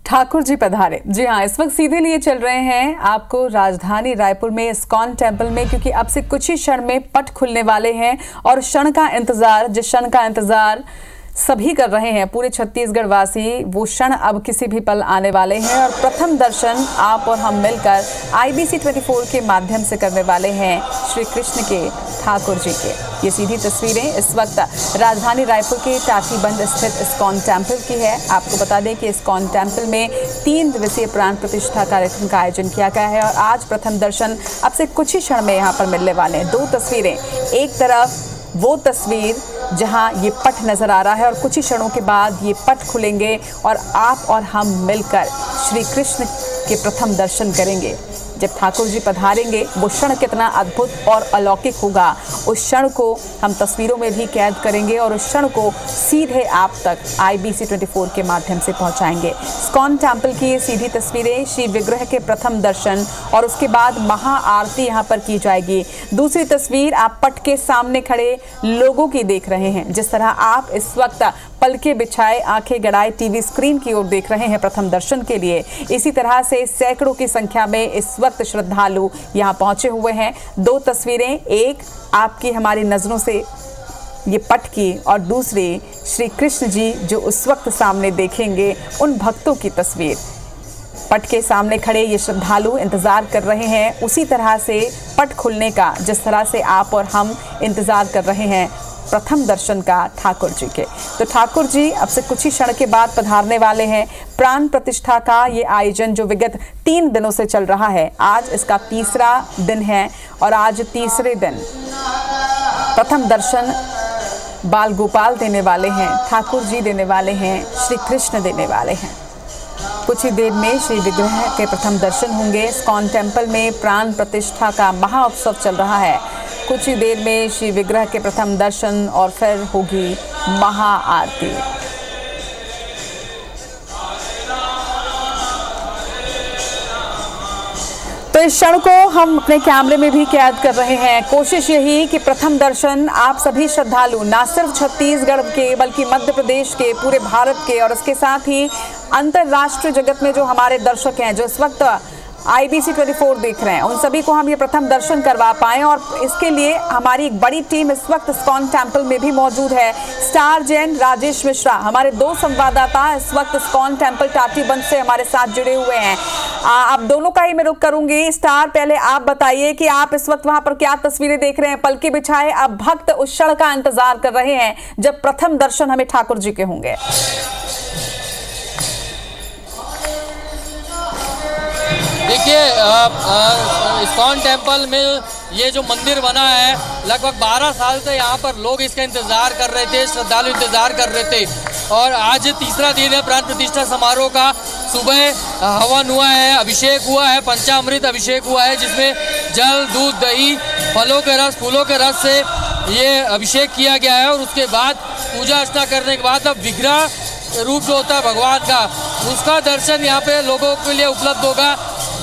ठाकुर जी पधारे। जी हाँ, इस वक्त सीधे लिए चल रहे हैं आपको राजधानी रायपुर में इस्कॉन टेम्पल में, क्योंकि अब से कुछ ही क्षण में पट खुलने वाले हैं और क्षण का इंतजार, जिस क्षण का इंतजार सभी कर रहे हैं, पूरे छत्तीसगढ़ वासी, वो क्षण अब किसी भी पल आने वाले हैं और प्रथम दर्शन आप और हम मिलकर IBC 24 के माध्यम से करने वाले हैं श्री कृष्ण के, ठाकुर जी के। ये सीधी तस्वीरें इस वक्त राजधानी रायपुर के टाटीबंध स्थित इस्कॉन टेम्पल की है। आपको बता दें कि इस्कॉन टेम्पल में 3 दिवसीय प्राण प्रतिष्ठा कार्यक्रम का आयोजन किया गया है और आज प्रथम दर्शन अब से कुछ ही क्षण में यहाँ पर मिलने वाले हैं। 2 तस्वीरें, एक तरफ वो तस्वीर जहां ये पट नजर आ रहा है और कुछ ही क्षणों के बाद ये पट खुलेंगे और आप और हम मिलकर श्री कृष्ण के प्रथम दर्शन करेंगे। जब ठाकुर जी पधारेंगे वो क्षण कितना अद्भुत और अलौकिक होगा, उस क्षण को हम तस्वीरों में भी कैद करेंगे और उस क्षण को सीधे आप तक IBC 24 के माध्यम से पहुंचाएंगे। इस्कॉन टेम्पल की ये सीधी तस्वीरें, श्री विग्रह के प्रथम दर्शन और उसके बाद महाआरती यहाँ पर की जाएगी। दूसरी तस्वीर आप पट के सामने खड़े लोगों की देख रहे हैं। जिस तरह आप इस वक्त पलके बिछाए, आंखें गड़ाए TV स्क्रीन की ओर देख रहे हैं प्रथम दर्शन के लिए, इसी तरह से सैकड़ों की संख्या में इस वक्त श्रद्धालु यहाँ पहुंचे हुए हैं। 2 तस्वीरें, एक आपकी हमारी नजरों से ये पट की और दूसरी श्री कृष्ण जी जो उस वक्त सामने देखेंगे उन भक्तों की तस्वीर। पट के सामने खड़े ये श्रद्धालु इंतजार कर रहे हैं उसी तरह से पट खुलने का, जिस तरह से आप और हम इंतजार कर रहे हैं प्रथम दर्शन का ठाकुर जी के। तो ठाकुर जी अब से कुछ ही क्षण के बाद पधारने वाले हैं। प्राण प्रतिष्ठा का ये आयोजन जो विगत 3 दिनों से चल रहा है, आज इसका 3रा दिन है और आज तीसरे दिन प्रथम दर्शन बाल गोपाल देने वाले हैं, ठाकुर जी देने वाले हैं, श्री कृष्ण देने वाले हैं। कुछ ही देर में श्री विग्रह के प्रथम दर्शन होंगे। इस्कॉन टेम्पल में प्राण प्रतिष्ठा का महाउत्सव चल रहा है। कुछ ही देर में श्री विग्रह के प्रथम दर्शन और फिर होगी महाआरती। तो इस क्षण को हम अपने कैमरे में भी कैद कर रहे हैं। कोशिश यही कि प्रथम दर्शन आप सभी श्रद्धालु, ना सिर्फ छत्तीसगढ़ के बल्कि मध्य प्रदेश के, पूरे भारत के और उसके साथ ही अंतर्राष्ट्रीय जगत में जो हमारे दर्शक हैं, जो इस वक्त IBC 24 देख रहे हैं, उन सभी को हम ये प्रथम दर्शन करवा पाएं। और इसके लिए हमारी एक बड़ी टीम इस वक्त इस्कॉन टेम्पल में भी मौजूद है। स्टार जैन, राजेश मिश्रा, हमारे 2 संवाददाता इस वक्त इस्कॉन टेम्पल टाटीबंध से हमारे साथ जुड़े हुए हैं। आप दोनों का ही मैं रुख करूंगी। स्टार, पहले आप बताइए कि आप इस वक्त वहां पर क्या तस्वीरें देख रहे हैं। पलके बिछाए अब भक्त उस क्षण का इंतजार कर रहे हैं जब प्रथम दर्शन हमें ठाकुर जी के होंगे। देखिए, इस्कॉन टेम्पल में ये जो मंदिर बना है, लगभग 12 साल से यहाँ पर लोग इसका इंतज़ार कर रहे थे, श्रद्धालु इंतज़ार कर रहे थे और आज तीसरा दिन है प्राण प्रतिष्ठा समारोह का। सुबह हवन हुआ है, अभिषेक हुआ है, पंचामृत अभिषेक हुआ है, जिसमें जल, दूध, दही, फलों के रस, फूलों के रस से ये अभिषेक किया गया है और उसके बाद पूजा अर्चना करने के बाद अब विग्रह रूप जो होता है भगवान का, उसका दर्शन यहाँ पे लोगों के लिए उपलब्ध होगा।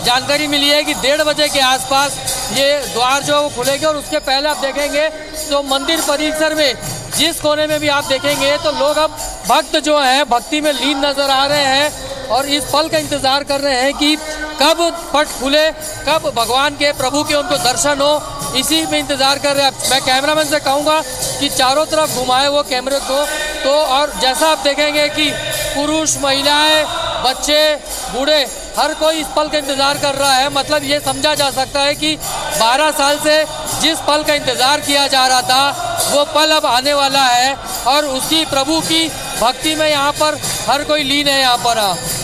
जानकारी मिली है कि 1:30 बजे के आसपास ये द्वार जो खुलेंगे और उसके पहले आप देखेंगे तो मंदिर परिसर में जिस कोने में भी आप देखेंगे तो लोग अब भक्त जो हैं भक्ति में लीन नज़र आ रहे हैं और इस पल का इंतज़ार कर रहे हैं कि कब पट खुले, कब भगवान के, प्रभु के उनको दर्शन हो, इसी में इंतज़ार कर रहे हैं। मैं कैमरामैन से कहूँगा कि चारों तरफ घुमाए वो कैमरे को, तो और जैसा आप देखेंगे कि पुरुष, महिलाएं, बच्चे, बूढ़े, हर कोई इस पल का इंतज़ार कर रहा है। मतलब ये समझा जा सकता है कि 12 साल से जिस पल का इंतज़ार किया जा रहा था वो पल अब आने वाला है और उसकी, प्रभु की भक्ति में यहाँ पर हर कोई लीन है यहाँ पर।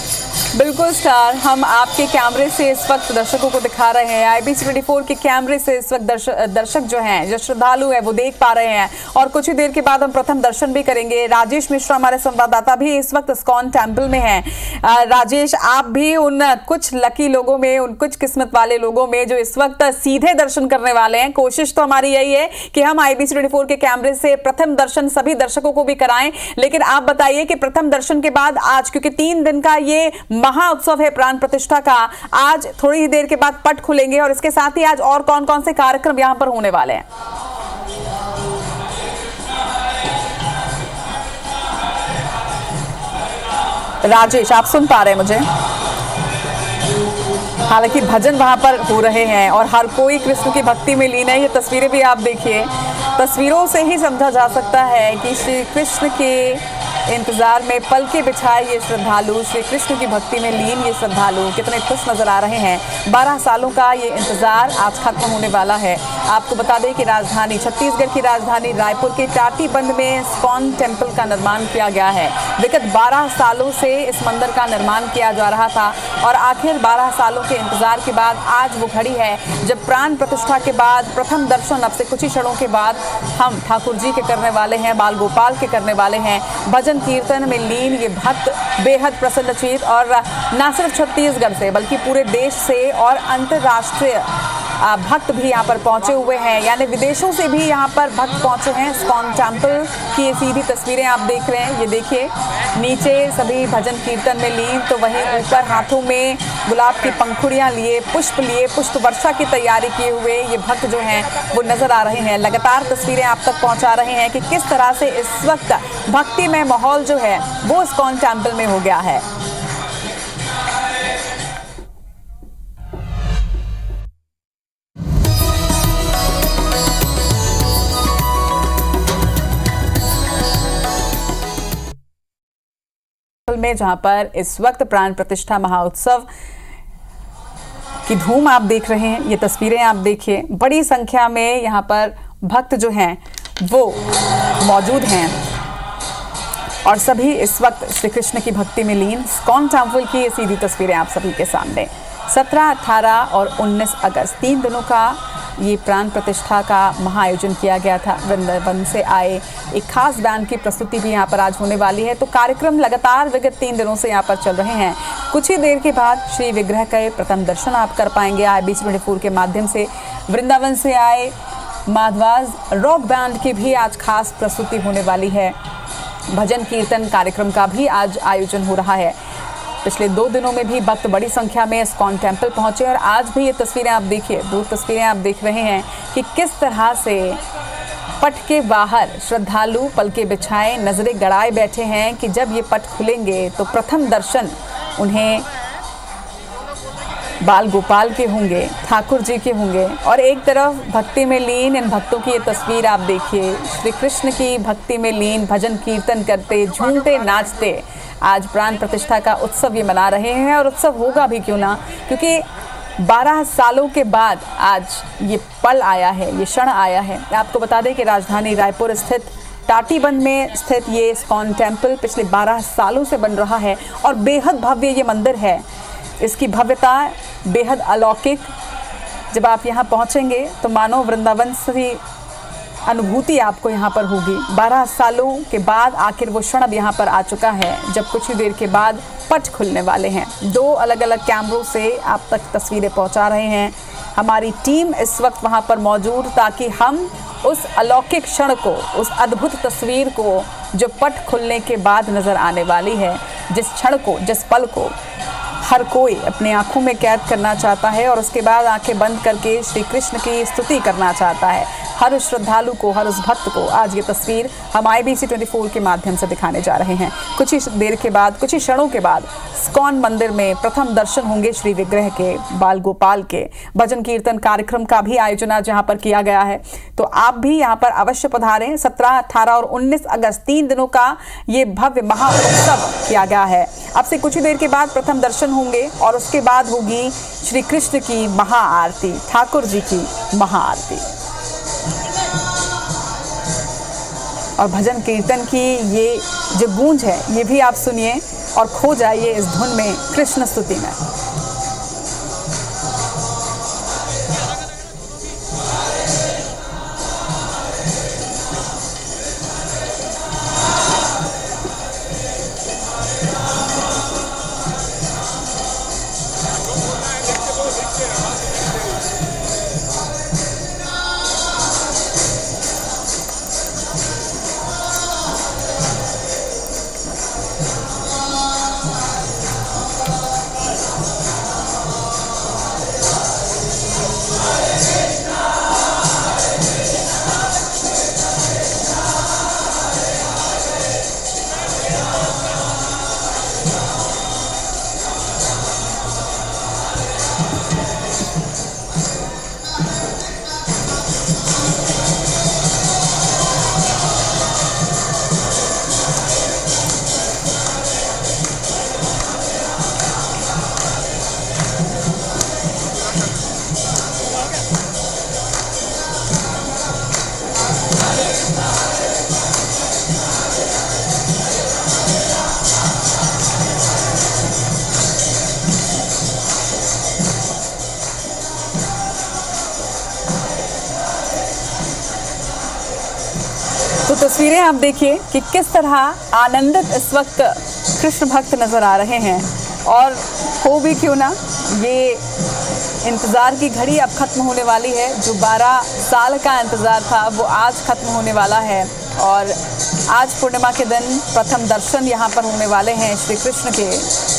बिल्कुल स्टार, हम आपके कैमरे से इस वक्त दर्शकों को दिखा रहे हैं। IBC 24 के कैमरे से इस वक्त दर्शक जो हैं, जो श्रद्धालु हैं, वो देख पा रहे हैं और कुछ ही देर के बाद हम प्रथम दर्शन भी करेंगे। राजेश मिश्रा हमारे संवाददाता भी इस वक्त इस्कॉन टेम्पल में हैं। राजेश, आप भी उन कुछ लकी लोगों में, उन कुछ किस्मत वाले लोगों में जो इस वक्त सीधे दर्शन करने वाले हैं। कोशिश तो हमारी यही है कि हम IBC 24 के कैमरे से प्रथम दर्शन सभी दर्शकों को भी कराएं, लेकिन आप बताइए कि प्रथम दर्शन के बाद आज, क्योंकि 3 दिन का ये महा उत्सव है प्राण प्रतिष्ठा का, आज थोड़ी ही देर के बाद पट खुलेंगे और इसके साथ ही आज और कौन कौन से कार्यक्रम यहां पर होने वाले हैं? राजेश, आप सुन पा रहे हैं मुझे? हालांकि भजन वहां पर हो रहे हैं और हर कोई कृष्ण की भक्ति में लीन है। ये तस्वीरें भी आप देखिए, तस्वीरों से ही समझा जा सकता है कि श्री कृष्ण के इंतजार में पलके बिछाए ये श्रद्धालु, श्री कृष्ण की भक्ति में लीन ये श्रद्धालु कितने खुश नजर आ रहे हैं। 12 सालों का ये इंतजार आज खत्म होने वाला है। आपको बता दें कि राजधानी छत्तीसगढ़ की राजधानी रायपुर के टाटीबंध में इस्कॉन टेम्पल का निर्माण किया गया है। विगत 12 सालों से इस मंदिर का निर्माण किया जा रहा था और आखिर 12 सालों के इंतजार के बाद आज वो घड़ी है जब प्राण प्रतिष्ठा के बाद प्रथम दर्शन अब से कुछ ही क्षणों के बाद हम ठाकुर जी के करने वाले हैं, बाल गोपाल के करने वाले हैं। भजन कीर्तन में लीन ये भक्त बेहद प्रसन्नचित और न सिर्फ छत्तीसगढ़ से बल्कि पूरे देश से और अंतर्राष्ट्रीय भक्त भी यहाँ पर पहुंचे हुए हैं, यानी विदेशों से भी यहाँ पर भक्त पहुंचे हैं। इस्कॉन टेम्पल की ये सीधी तस्वीरें आप देख रहे हैं। ये देखिए नीचे सभी भजन कीर्तन में लीन, तो वहीं ऊपर हाथों में गुलाब की पंखुड़ियाँ लिए पुष्प वर्षा की तैयारी किए हुए ये भक्त जो हैं वो नजर आ रहे हैं। लगातार तस्वीरें आप तक पहुँचा रहे हैं कि किस तरह से इस वक्त भक्तिमय माहौल जो है वो इस्कॉन टेम्पल में हो गया है। में जहां पर इस वक्त प्राण प्रतिष्ठा महोत्सव की धूम आप देख रहे हैं। ये तस्वीरें आप देखिए, बड़ी संख्या में यहां पर भक्त जो हैं वो मौजूद हैं और सभी इस वक्त श्री कृष्ण की भक्ति में लीन। इस्कॉन टेम्पल की ये सीधी तस्वीरें आप सभी के सामने। 17, 18 और 19 अगस्त 3 दिनों का ये प्राण प्रतिष्ठा का महाआयोजन किया गया था। वृंदावन से आए एक खास बैंड की प्रस्तुति भी यहाँ पर आज होने वाली है। तो कार्यक्रम लगातार विगत 3 दिनों से यहाँ पर चल रहे हैं। कुछ ही देर के बाद श्री विग्रह का प्रथम दर्शन आप कर पाएंगे IBC24 के माध्यम से। वृंदावन से आए माधवाज रॉक बैंड की भी आज खास प्रस्तुति होने वाली है। भजन कीर्तन कार्यक्रम का भी आज आयोजन हो रहा है। पिछले 2 दिनों में भी भक्त बड़ी संख्या में इस्कॉन टेम्पल पहुंचे और आज भी ये तस्वीरें आप देखिए, 2 तस्वीरें आप देख रहे हैं कि किस तरह से पट के बाहर श्रद्धालु पलके बिछाए नजरें गड़ाए बैठे हैं कि जब ये पट खुलेंगे तो प्रथम दर्शन उन्हें बाल गोपाल के होंगे, ठाकुर जी के होंगे। और एक तरफ भक्ति में लीन इन भक्तों की ये तस्वीर आप देखिए, श्री कृष्ण की भक्ति में लीन भजन कीर्तन करते, झूमते नाचते आज प्राण प्रतिष्ठा का उत्सव ये मना रहे हैं। और उत्सव होगा भी क्यों ना, क्योंकि 12 सालों के बाद आज ये पल आया है, ये क्षण आया है। आपको बता दें कि राजधानी रायपुर स्थित टाटीबंध में स्थित ये इस्कॉन टेम्पल पिछले 12 सालों से बन रहा है और बेहद भव्य ये मंदिर है। इसकी भव्यता बेहद अलौकिक, जब आप यहाँ पहुँचेंगे तो मानो वृंदावन से अनुभूति आपको यहाँ पर होगी। 12 सालों के बाद आखिर वो क्षण अब यहाँ पर आ चुका है जब कुछ ही देर के बाद पट खुलने वाले हैं। 2 अलग अलग कैमरों से आप तक तस्वीरें पहुँचा रहे हैं। हमारी टीम इस वक्त वहाँ पर मौजूद ताकि हम उस अलौकिक क्षण को, उस अद्भुत तस्वीर को जो पट खुलने के बाद नज़र आने वाली है, जिस क्षण को, जिस पल को हर कोई अपनी आंखों में कैद करना चाहता है और उसके बाद आंखें बंद करके श्री कृष्ण की स्तुति करना चाहता है। हर श्रद्धालु को, हर उस भक्त को आज ये तस्वीर हम IBC24 के माध्यम से दिखाने जा रहे हैं। कुछ ही देर के बाद, कुछ ही क्षणों के बाद इस्कॉन मंदिर में प्रथम दर्शन होंगे श्री विग्रह के, बाल गोपाल के। भजन कीर्तन कार्यक्रम का भी आयोजन आज यहाँ पर किया गया है, तो आप भी यहाँ पर अवश्य पधारें। 17, 18 और 19 अगस्त 3 दिनों का ये भव्य महाउत्सव किया गया है। अब से कुछ ही देर के बाद प्रथम दर्शन होंगे और उसके बाद होगी श्री कृष्ण की महाआरती, ठाकुर जी की महाआरती। और भजन कीर्तन की ये जो गूंज है ये भी आप सुनिए और खो जाइए इस धुन में, कृष्ण स्तुति में। तो तस्वीरें आप देखिए कि किस तरह आनंदित इस वक्त कृष्ण भक्त नजर आ रहे हैं। और हो भी क्यों ना, ये इंतज़ार की घड़ी अब खत्म होने वाली है। जो 12 साल का इंतज़ार था वो आज खत्म होने वाला है। और आज पूर्णिमा के दिन प्रथम दर्शन यहाँ पर होने वाले हैं श्री कृष्ण के।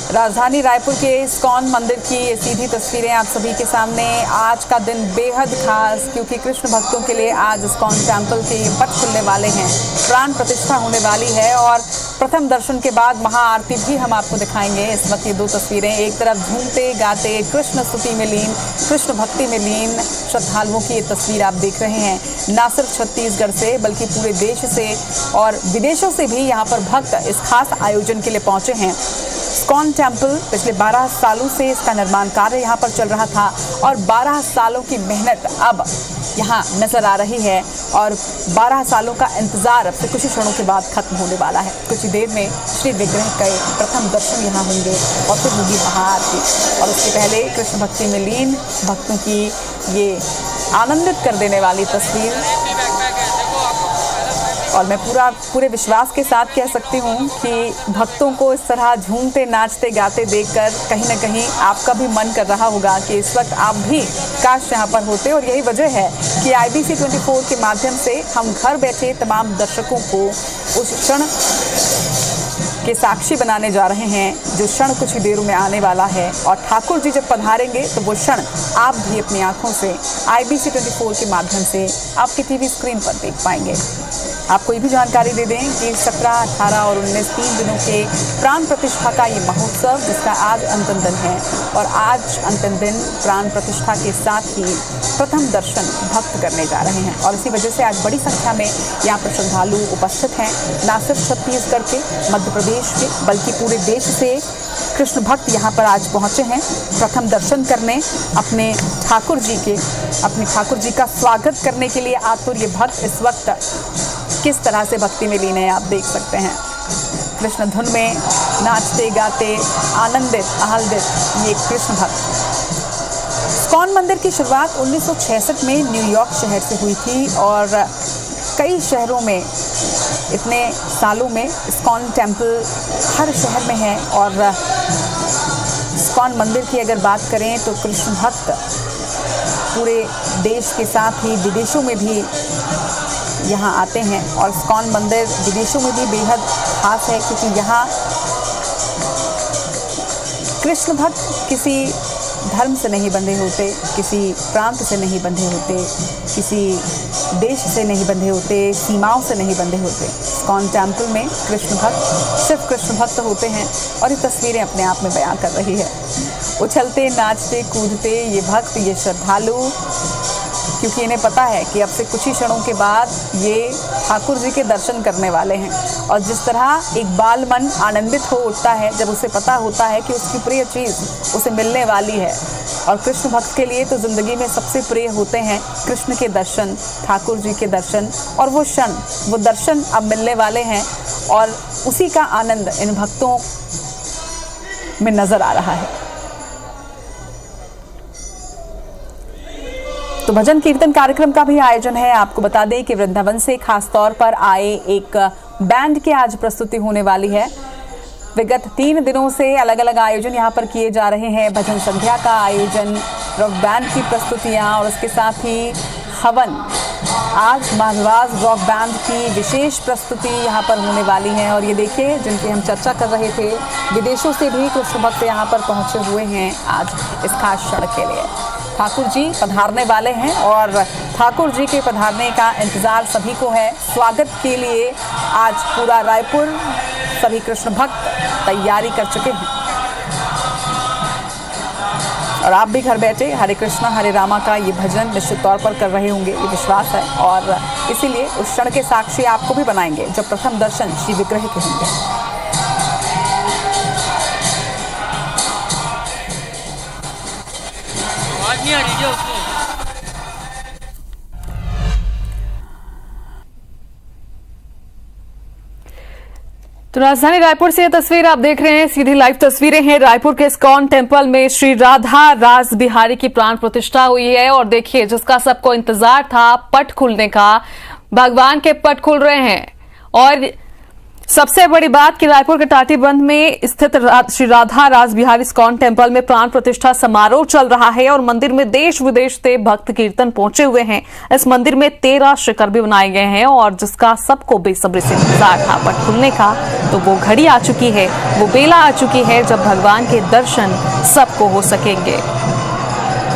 राजधानी रायपुर के इस्कॉन मंदिर की ये सीधी तस्वीरें आप सभी के सामने। आज का दिन बेहद खास, क्योंकि कृष्ण भक्तों के लिए आज इस्कॉन टेम्पल के पट खुलने वाले हैं, प्राण प्रतिष्ठा होने वाली है। और प्रथम दर्शन के बाद महाआरती भी हम आपको दिखाएंगे। इस वक्त ये दो तस्वीरें, एक तरफ झूमते गाते कृष्ण स्तुति में लीन, कृष्ण भक्ति में लीन श्रद्धालुओं की ये तस्वीर आप देख रहे हैं। ना सिर्फ छत्तीसगढ़ से बल्कि पूरे देश से और विदेशों से भी यहाँ पर भक्त इस खास आयोजन के लिए पहुँचे हैं। इस्कॉन टेम्पल पिछले 12 सालों से इसका निर्माण कार्य यहाँ पर चल रहा था और 12 सालों की मेहनत अब यहाँ नजर आ रही है। और 12 सालों का इंतजार अब से कुछ ही क्षणों के बाद खत्म होने वाला है। कुछ ही देर में श्री विग्रह के प्रथम दर्शन यहाँ होंगे और फिर होगी महाआरती। और उसके पहले कृष्ण भक्ति में लीन भक्तों की ये आनंदित कर देने वाली तस्वीर। और मैं पूरे विश्वास के साथ कह सकती हूँ कि भक्तों को इस तरह झूमते नाचते गाते देखकर कहीं ना कहीं आपका भी मन कर रहा होगा कि इस वक्त आप भी काश यहाँ पर होते। और यही वजह है कि IBC 24 के माध्यम से हम घर बैठे तमाम दर्शकों को उस क्षण के साक्षी बनाने जा रहे हैं जो क्षण कुछ ही देर में आने वाला है। और ठाकुर जी जब पधारेंगे तो वो क्षण आप भी अपनी आंखों से IBC 24 के माध्यम से आपकी TV स्क्रीन पर देख पाएंगे। आपको ये भी जानकारी दे दें कि 17, 18 और 19 3 दिनों के प्राण प्रतिष्ठा का ये महोत्सव, जिसका आज अंतिम दिन है। और आज अंतिम दिन प्राण प्रतिष्ठा के साथ ही प्रथम दर्शन भक्त करने जा रहे हैं। और इसी वजह से आज बड़ी संख्या में यहाँ पर श्रद्धालु उपस्थित हैं। ना सिर्फ छत्तीसगढ़ के, मध्य प्रदेश के, बल्कि पूरे देश से कृष्ण भक्त यहाँ पर आज पहुँचे हैं प्रथम दर्शन करने, अपने ठाकुर जी का स्वागत करने के लिए आतुर ये भक्त इस वक्त किस तरह से भक्ति में लीन है आप देख सकते हैं। कृष्ण धुन में नाचते गाते आनंदित आह्लादित ये कृष्ण भक्त। इस्कॉन मंदिर की शुरुआत 1966 में न्यूयॉर्क शहर से हुई थी और कई शहरों में, इतने सालों में इस्कॉन टेम्पल हर शहर में है। और इस्कॉन मंदिर की अगर बात करें तो कृष्ण भक्त पूरे देश के साथ ही विदेशों में भी यहाँ आते हैं। और इस्कॉन मंदिर विदेशों में भी बेहद खास है, क्योंकि यहाँ कृष्ण भक्त किसी धर्म से नहीं बंधे होते, किसी प्रांत से नहीं बंधे होते, किसी देश से नहीं बंधे होते, सीमाओं से नहीं बंधे होते। इस्कॉन टेम्पल में कृष्ण भक्त सिर्फ कृष्ण भक्त होते हैं। और ये तस्वीरें अपने आप में बयां कर रही है। उछलते नाचते कूदते ये भक्त, ये श्रद्धालु, क्योंकि इन्हें पता है कि अब से कुछ ही क्षणों के बाद ये ठाकुर जी के दर्शन करने वाले हैं। और जिस तरह एक बाल मन आनंदित हो उठता है जब उसे पता होता है कि उसकी प्रिय चीज़ उसे मिलने वाली है। और कृष्ण भक्त के लिए तो ज़िंदगी में सबसे प्रिय होते हैं कृष्ण के दर्शन, ठाकुर जी के दर्शन। और वो क्षण, वो दर्शन अब मिलने वाले हैं और उसी का आनंद इन भक्तों में नज़र आ रहा है। तो भजन कीर्तन कार्यक्रम का भी आयोजन है। आपको बता दें कि वृंदावन से खास तौर पर आए एक बैंड की आज प्रस्तुति होने वाली है। विगत 3 दिनों से अलग अलग आयोजन यहाँ पर किए जा रहे हैं। भजन संध्या का आयोजन, रॉक बैंड की प्रस्तुतियाँ और उसके साथ ही हवन। आज महाराज रॉक बैंड की विशेष प्रस्तुति यहाँ पर होने वाली है। और ये देखिए, जिनकी हम चर्चा कर रहे थे, विदेशों से भी कृष्ण भक्त यहाँ पर पहुँचे हुए हैं आज इस खास क्षण के लिए। ठाकुर जी पधारने वाले हैं और ठाकुर जी के पधारने का इंतज़ार सभी को है। स्वागत के लिए आज पूरा रायपुर, सभी कृष्ण भक्त तैयारी कर चुके हैं। और आप भी घर बैठे हरे कृष्णा हरे रामा का ये भजन निश्चित तौर पर कर रहे होंगे, ये विश्वास है। और इसीलिए उस क्षण के साक्षी आपको भी बनाएंगे जब प्रथम दर्शन श्री विग्रह के होंगे। तो राजधानी रायपुर से ये तस्वीर आप देख रहे हैं, सीधी लाइव तस्वीरें हैं। रायपुर के इस्कॉन टेम्पल में श्री राधा रास बिहारी की प्राण प्रतिष्ठा हुई है। और देखिए, जिसका सबको इंतजार था पट खुलने का, भगवान के पट खुल रहे हैं। और सबसे बड़ी बात कि रायपुर के टाटीबंध में स्थित श्री राधा रास बिहारी इस्कॉन टेम्पल में प्राण प्रतिष्ठा समारोह चल रहा है और मंदिर में देश विदेश से भक्त कीर्तन पहुंचे हुए हैं। इस मंदिर में 13 शिखर भी बनाए गए हैं और जिसका सबको बेसब्री से इंतजार था पट खुलने का, तो वो घड़ी आ चुकी है, वो बेला आ चुकी है जब भगवान के दर्शन सबको हो सकेंगे।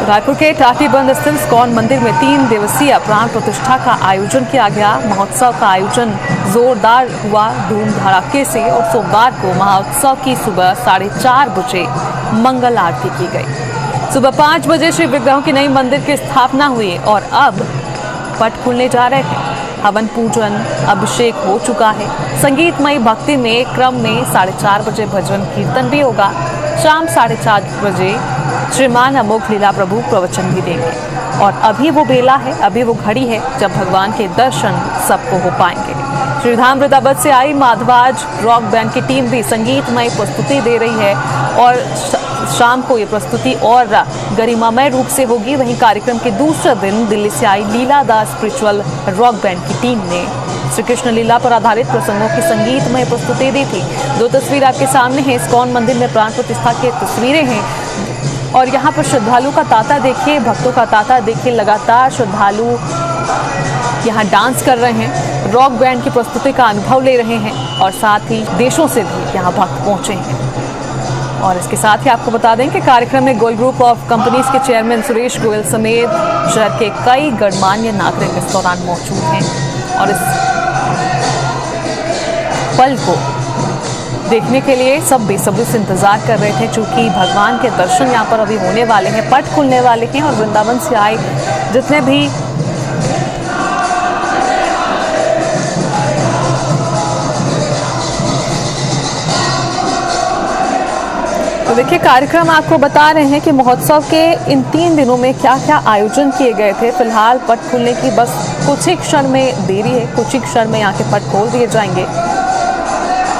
रायपुर के टाटीबंध स्थित इस्कॉन मंदिर में 3 दिवसीय प्राण प्रतिष्ठा का आयोजन किया गया। महोत्सव का आयोजन जोरदार हुआ धूम धड़ाके से और सोमवार को महोत्सव की सुबह 4:30 बजे मंगल आरती की गई। सुबह 5 बजे श्री विग्रहों की नई मंदिर की स्थापना हुई और अब पट खुलने जा रहे हैं। हवन पूजन अभिषेक हो चुका है। संगीतमय भक्ति में क्रम में 4:30 बजे भजन कीर्तन भी होगा। शाम 4:30 बजे श्रीमान अमोघ लीला प्रभु प्रवचन भी देंगे और अभी वो बेला है, अभी वो घड़ी है जब भगवान के दर्शन सबको हो पाएंगे। श्रीधाम वृंदावन से आई माधवाज रॉक बैंड की टीम भी संगीतमय प्रस्तुति दे रही है और शाम को ये प्रस्तुति और गरिमामय रूप से होगी। वहीं कार्यक्रम के दूसरे दिन दिल्ली से आई लीला दास स्पिरिचुअल रॉक बैंड की टीम ने श्री कृष्ण लीला पर आधारित प्रसंगों की संगीतमय प्रस्तुति दी थी। 2 तस्वीर आपके सामने है। इस्कॉन मंदिर में प्राण प्रतिष्ठा की तस्वीरें हैं और यहाँ पर श्रद्धालु का तांता देखिए, भक्तों का तांता देखिए। लगातार श्रद्धालु यहाँ डांस कर रहे हैं, रॉक बैंड की प्रस्तुति का अनुभव ले रहे हैं और साथ ही देशों से भी यहाँ भक्त पहुंचे हैं। और इसके साथ ही आपको बता दें कि कार्यक्रम में गोयल ग्रुप ऑफ कंपनीज के चेयरमैन सुरेश गोयल समेत शहर के कई गणमान्य नागरिक इस दौरान मौजूद हैं और इस पल को देखने के लिए सब बेसब्री से इंतजार कर रहे थे, चूंकि भगवान के दर्शन यहाँ पर अभी होने वाले हैं, पट खुलने वाले हैं और वृंदावन से आए जितने भी तो देखिए कार्यक्रम आपको बता रहे हैं कि महोत्सव के इन 3 दिनों में क्या क्या आयोजन किए गए थे। फिलहाल पट खुलने की बस कुछ ही क्षण में देरी है, कुछ ही क्षण में यहाँ के पट खोल दिए जाएंगे।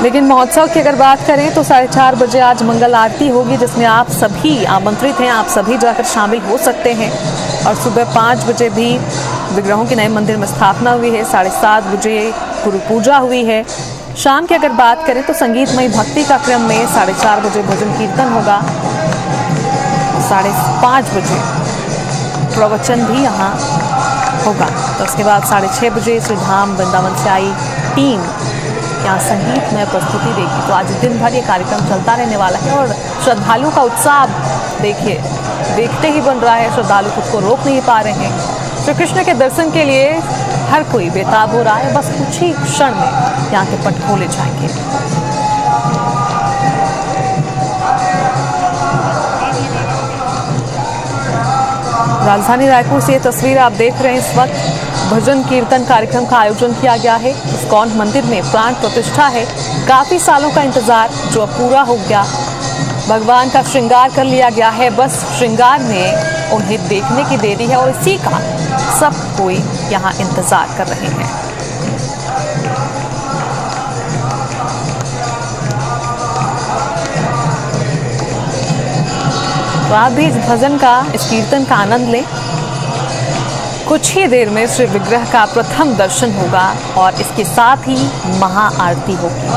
लेकिन महोत्सव की अगर बात करें तो 4:30 बजे आज मंगल आरती होगी जिसमें आप सभी आमंत्रित हैं, आप सभी जाकर शामिल हो सकते हैं। और सुबह 5 बजे भी विग्रहों के नए मंदिर में स्थापना हुई है। 7:30 बजे गुरु पूजा हुई है। शाम की अगर बात करें तो संगीतमय भक्ति का क्रम में 4:30 बजे भजन कीर्तन होगा। 5:30 बजे प्रवचन भी यहाँ होगा। तो उसके बाद 6:30 बजे श्रीधाम वृंदावन से आई टीम यहाँ संगीतमय प्रस्तुति देगी। तो आज दिन भर ये कार्यक्रम चलता रहने वाला है और श्रद्धालु का उत्साह देखिए देखते ही बन रहा है। श्रद्धालु खुद को रोक नहीं पा रहे हैं। श्री कृष्ण के दर्शन के लिए हर कोई बेताब हो रहा है। बस कुछ ही क्षण में यहाँ के पट खोले जाएंगे। राजधानी रायपुर से ये तस्वीर आप देख रहे हैं। इस वक्त भजन कीर्तन कार्यक्रम का आयोजन किया गया है। इस्कॉन मंदिर में प्राण प्रतिष्ठा है। काफी सालों का इंतजार जो अब पूरा हो गया। भगवान का श्रृंगार कर लिया गया है। बस श्रृंगार में उन्हें देखने की देरी है और इसी का सब कोई यहाँ इंतजार कर रहे हैं। तो आप भी इस भजन का, इस कीर्तन का आनंद लें। कुछ ही देर में श्री विग्रह का प्रथम दर्शन होगा और इसके साथ ही महाआरती होगी।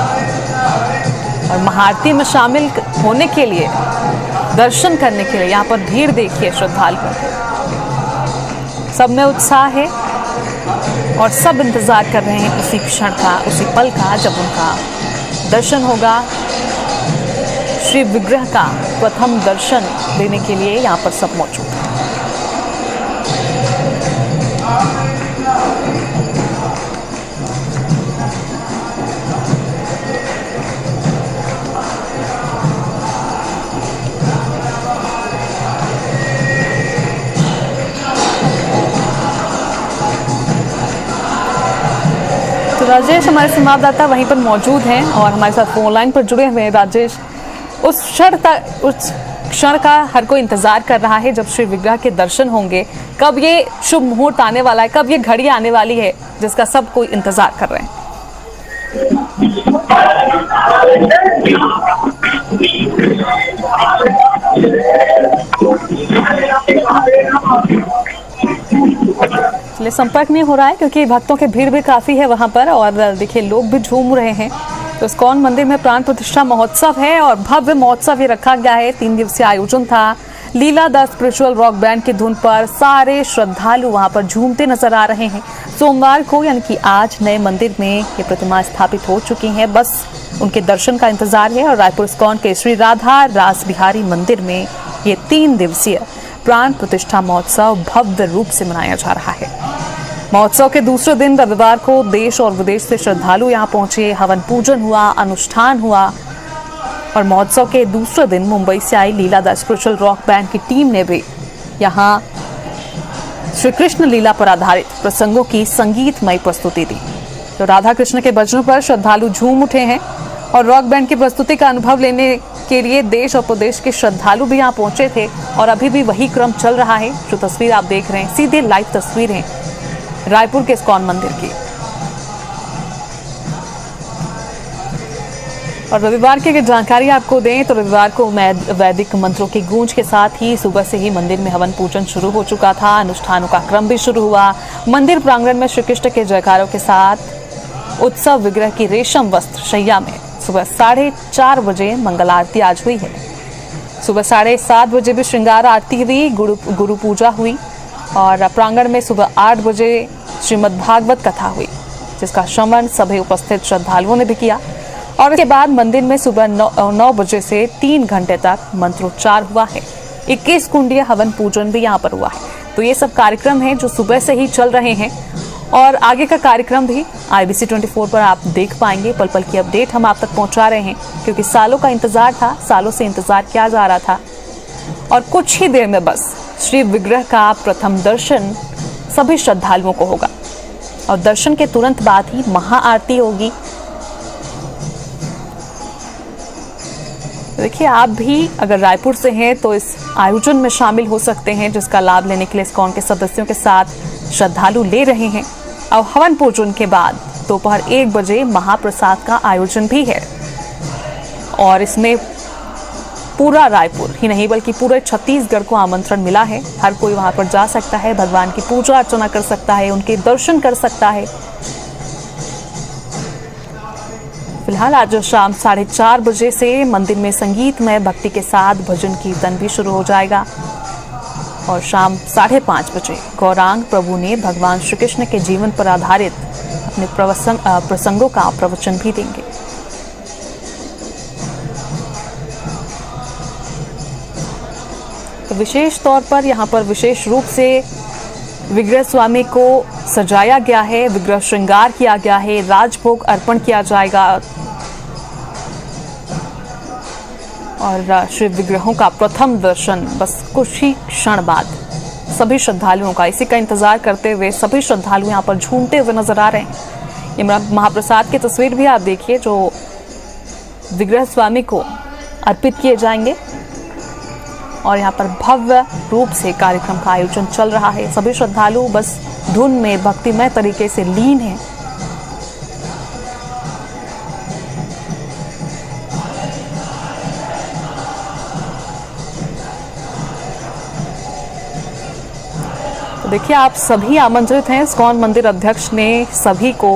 और महाआरती में शामिल होने के लिए, दर्शन करने के लिए यहाँ पर भीड़ देखिए श्रद्धालु। सब में उत्साह है और सब इंतजार कर रहे हैं उसी क्षण का, उसी पल का जब उनका दर्शन होगा। श्री विग्रह का प्रथम दर्शन देने के लिए यहाँ पर सब मौजूद हैं। तो राजेश हमारे संवाददाता वहीं पर मौजूद हैं और हमारे साथ फोन लाइन पर जुड़े हुए हैं। राजेश, उस क्षण का हर कोई इंतजार कर रहा है जब श्री विग्रह के दर्शन होंगे। कब ये शुभ मुहूर्त आने वाला है, कब ये घड़ी आने वाली है जिसका सब कोई इंतजार कर रहे हैं? इसलिए संपर्क नहीं हो रहा है क्योंकि भक्तों की भीड़ भी काफ़ी है वहाँ पर और देखिए लोग भी झूम रहे हैं। तो इस्कॉन मंदिर में प्राण प्रतिष्ठा महोत्सव है और भव्य महोत्सव ये रखा गया है। 3 दिवसीय आयोजन था। लीला द स्पिरिचुअल रॉक बैंड की धुन पर सारे श्रद्धालु वहां पर झूमते नजर आ रहे हैं। सोमवार को यानी कि आज नए मंदिर में ये प्रतिमा स्थापित हो चुकी हैं। बस उनके दर्शन का इंतजार है और रायपुर इस्कॉन के श्री राधा रास बिहारी मंदिर में ये 3 दिवसीय प्राण प्रतिष्ठा महोत्सव भव्य रूप से मनाया जा रहा है। महोत्सव के दूसरे दिन रविवार को देश और विदेश से श्रद्धालु यहाँ पहुंचे। हवन पूजन हुआ, अनुष्ठान हुआ और महोत्सव के दूसरे दिन मुंबई से आई लीला द स्पिरिचुअल रॉक बैंड की टीम ने भी यहाँ श्री कृष्ण लीला पर आधारित प्रसंगों की संगीतमय प्रस्तुति दी। तो राधा कृष्ण के भजनों पर श्रद्धालु झूम उठे हैं और रॉक बैंड की प्रस्तुति का अनुभव लेने के लिए देश और प्रदेश के श्रद्धालु भी यहाँ पहुंचे थे और अभी भी वही क्रम चल रहा है। जो तस्वीर आप देख रहे हैं सीधे लाइव तस्वीर है रायपुर के इस्कॉन मंदिर की। और रविवार की अगर जानकारी आपको दें तो रविवार को वैदिक मंत्रों की गूंज के साथ ही सुबह से ही मंदिर में हवन पूजन शुरू हो चुका था। अनुष्ठानों का क्रम भी शुरू हुआ। मंदिर प्रांगण में श्री कृष्ण के जयकारों के साथ उत्सव विग्रह की रेशम वस्त्र शैया में सुबह 4:30 बजे मंगल आरती आज हुई है। सुबह 7:30 बजे भी श्रृंगार आरती हुई, गुरु पूजा हुई और प्रांगण में सुबह 8 बजे श्रीमद् भागवत कथा हुई, जिसका श्रवण सभी उपस्थित श्रद्धालुओं ने भी किया। और इसके बाद मंदिर में सुबह 9 बजे से 3 घंटे तक मंत्रोच्चार हुआ है। 21 कुंडीय हवन पूजन भी यहाँ पर हुआ है। तो ये सब कार्यक्रम हैं जो सुबह से ही चल रहे हैं और आगे का कार्यक्रम भी IBC 24 पर आप देख पाएंगे। पल पल की अपडेट हम आप तक पहुँचा रहे हैं क्योंकि सालों का इंतजार था, सालों से इंतजार किया जा रहा था और कुछ ही देर में बस श्री विग्रह का प्रथम दर्शन सभी श्रद्धालुओं को होगा और दर्शन के तुरंत बाद ही महाआरती होगी। देखिए आप भी अगर रायपुर से हैं तो इस आयोजन में शामिल हो सकते हैं, जिसका लाभ लेने के लिए इस्कॉन के सदस्यों के साथ श्रद्धालु ले रहे हैं। और हवन पूजन के बाद दोपहर 1 बजे महाप्रसाद का आयोजन भी है और इसमें पूरा रायपुर ही नहीं बल्कि पूरे छत्तीसगढ़ को आमंत्रण मिला है। हर कोई वहां पर जा सकता है, भगवान की पूजा अर्चना कर सकता है, उनके दर्शन कर सकता है। फिलहाल आज शाम 4:30 बजे से मंदिर में संगीतमय भक्ति के साथ भजन कीर्तन भी शुरू हो जाएगा और शाम 5:30 बजे गौरांग प्रभु ने भगवान श्री कृष्ण के जीवन पर आधारित अपने प्रसंगों का प्रवचन भी देंगे। तो विशेष तौर पर यहाँ पर विशेष रूप से विग्रह स्वामी को सजाया गया है, विग्रह श्रृंगार किया गया है, राजभोग अर्पण किया जाएगा और श्री विग्रहों का प्रथम दर्शन बस कुछ ही क्षण बाद सभी श्रद्धालुओं का, इसी का इंतजार करते हुए सभी श्रद्धालु यहाँ पर झूमते हुए नजर आ रहे हैं। ये महाप्रसाद की तस्वीर भी आप देखिए जो विग्रह स्वामी को अर्पित किए जाएंगे और यहाँ पर भव्य रूप से कार्यक्रम का आयोजन चल रहा है। सभी श्रद्धालु बस धुन में भक्तिमय तरीके से लीन हैं। तो देखिए आप सभी आमंत्रित हैं। इस्कॉन मंदिर अध्यक्ष ने सभी को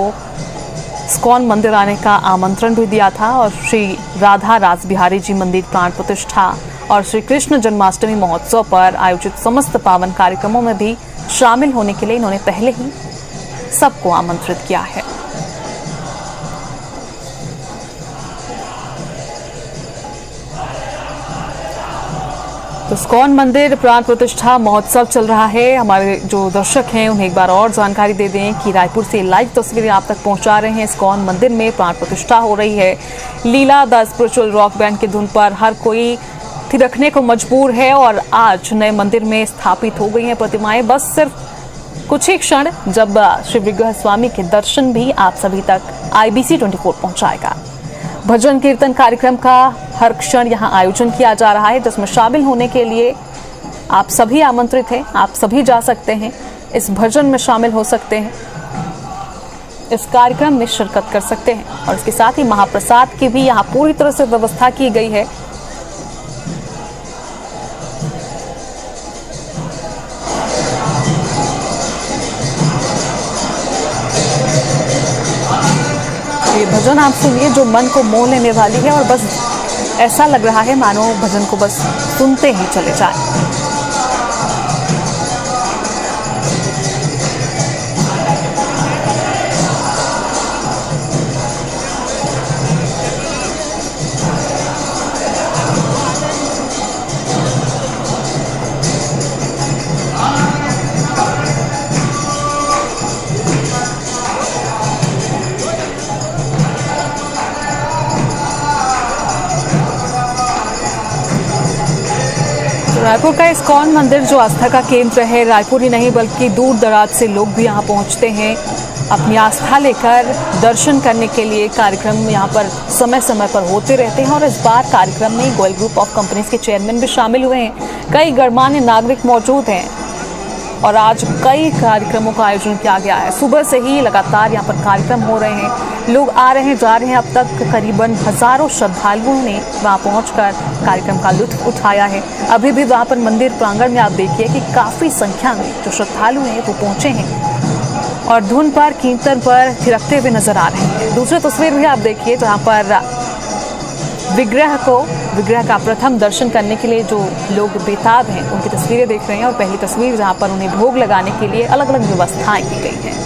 इस्कॉन मंदिर आने का आमंत्रण भी दिया था और श्री राधा रास बिहारी जी मंदिर प्राण प्रतिष्ठा और श्री कृष्ण जन्माष्टमी महोत्सव पर आयोजित समस्त पावन कार्यक्रमों में भी शामिल होने के लिए इन्होंने पहले ही सबको आमंत्रित किया है। तो इस्कॉन मंदिर प्राण प्रतिष्ठा महोत्सव चल रहा है। हमारे जो दर्शक हैं उन्हें एक बार और जानकारी दे दें कि रायपुर से लाइव तस्वीरें आप तक पहुंचा रहे हैं। इस्कॉन मंदिर में प्राण प्रतिष्ठा हो रही है। लीला द स्पिरिचुअल रॉक बैंड की धुन पर हर कोई थिरकने को मजबूर है और आज नए मंदिर में स्थापित हो गई हैं प्रतिमाएं। बस सिर्फ कुछ ही क्षण जब श्री विग्रह स्वामी के दर्शन भी आप सभी तक IBC 24 पहुंचाएगा। भजन कीर्तन कार्यक्रम का हर क्षण यहां आयोजन किया जा रहा है, जिसमें शामिल होने के लिए आप सभी आमंत्रित हैं। आप सभी जा सकते हैं, इस भजन में शामिल हो सकते हैं, इस कार्यक्रम में शिरकत कर सकते हैं और इसके साथ ही महाप्रसाद की भी यहाँ पूरी तरह से व्यवस्था की गई है। भजन आप सुनिए जो मन को मोह लेने वाली है और बस ऐसा लग रहा है मानो भजन को बस सुनते ही चले जाए। रायपुर का इस्कॉन मंदिर जो आस्था का केंद्र है, रायपुर ही नहीं बल्कि दूर दराज से लोग भी यहाँ पहुँचते हैं अपनी आस्था लेकर दर्शन करने के लिए। कार्यक्रम यहाँ पर समय समय पर होते रहते हैं और इस बार कार्यक्रम में गोयल ग्रुप ऑफ कंपनीज के चेयरमैन भी शामिल हुए हैं। कई गणमान्य नागरिक मौजूद हैं और आज कई कार्यक्रमों का आयोजन किया गया है। सुबह से ही लगातार यहाँ पर कार्यक्रम हो रहे हैं, लोग आ रहे हैं जा रहे हैं। अब तक करीबन हजारों श्रद्धालुओं ने वहाँ पहुंचकर कार्यक्रम का लुत्फ उठाया है। अभी भी वहाँ पर मंदिर प्रांगण में आप देखिए कि काफ़ी संख्या में जो श्रद्धालु हैं वो पहुँचे हैं और धुन पर कीर्तन पर थिरकते हुए नजर आ रहे हैं। दूसरी तस्वीर भी आप देखिए जहाँ पर विग्रह का प्रथम दर्शन करने के लिए जो लोग बेताब हैं उनकी तस्वीरें देख रहे हैं और पहली तस्वीर जहाँ पर उन्हें भोग लगाने के लिए अलग अलग व्यवस्थाएं की गई हैं।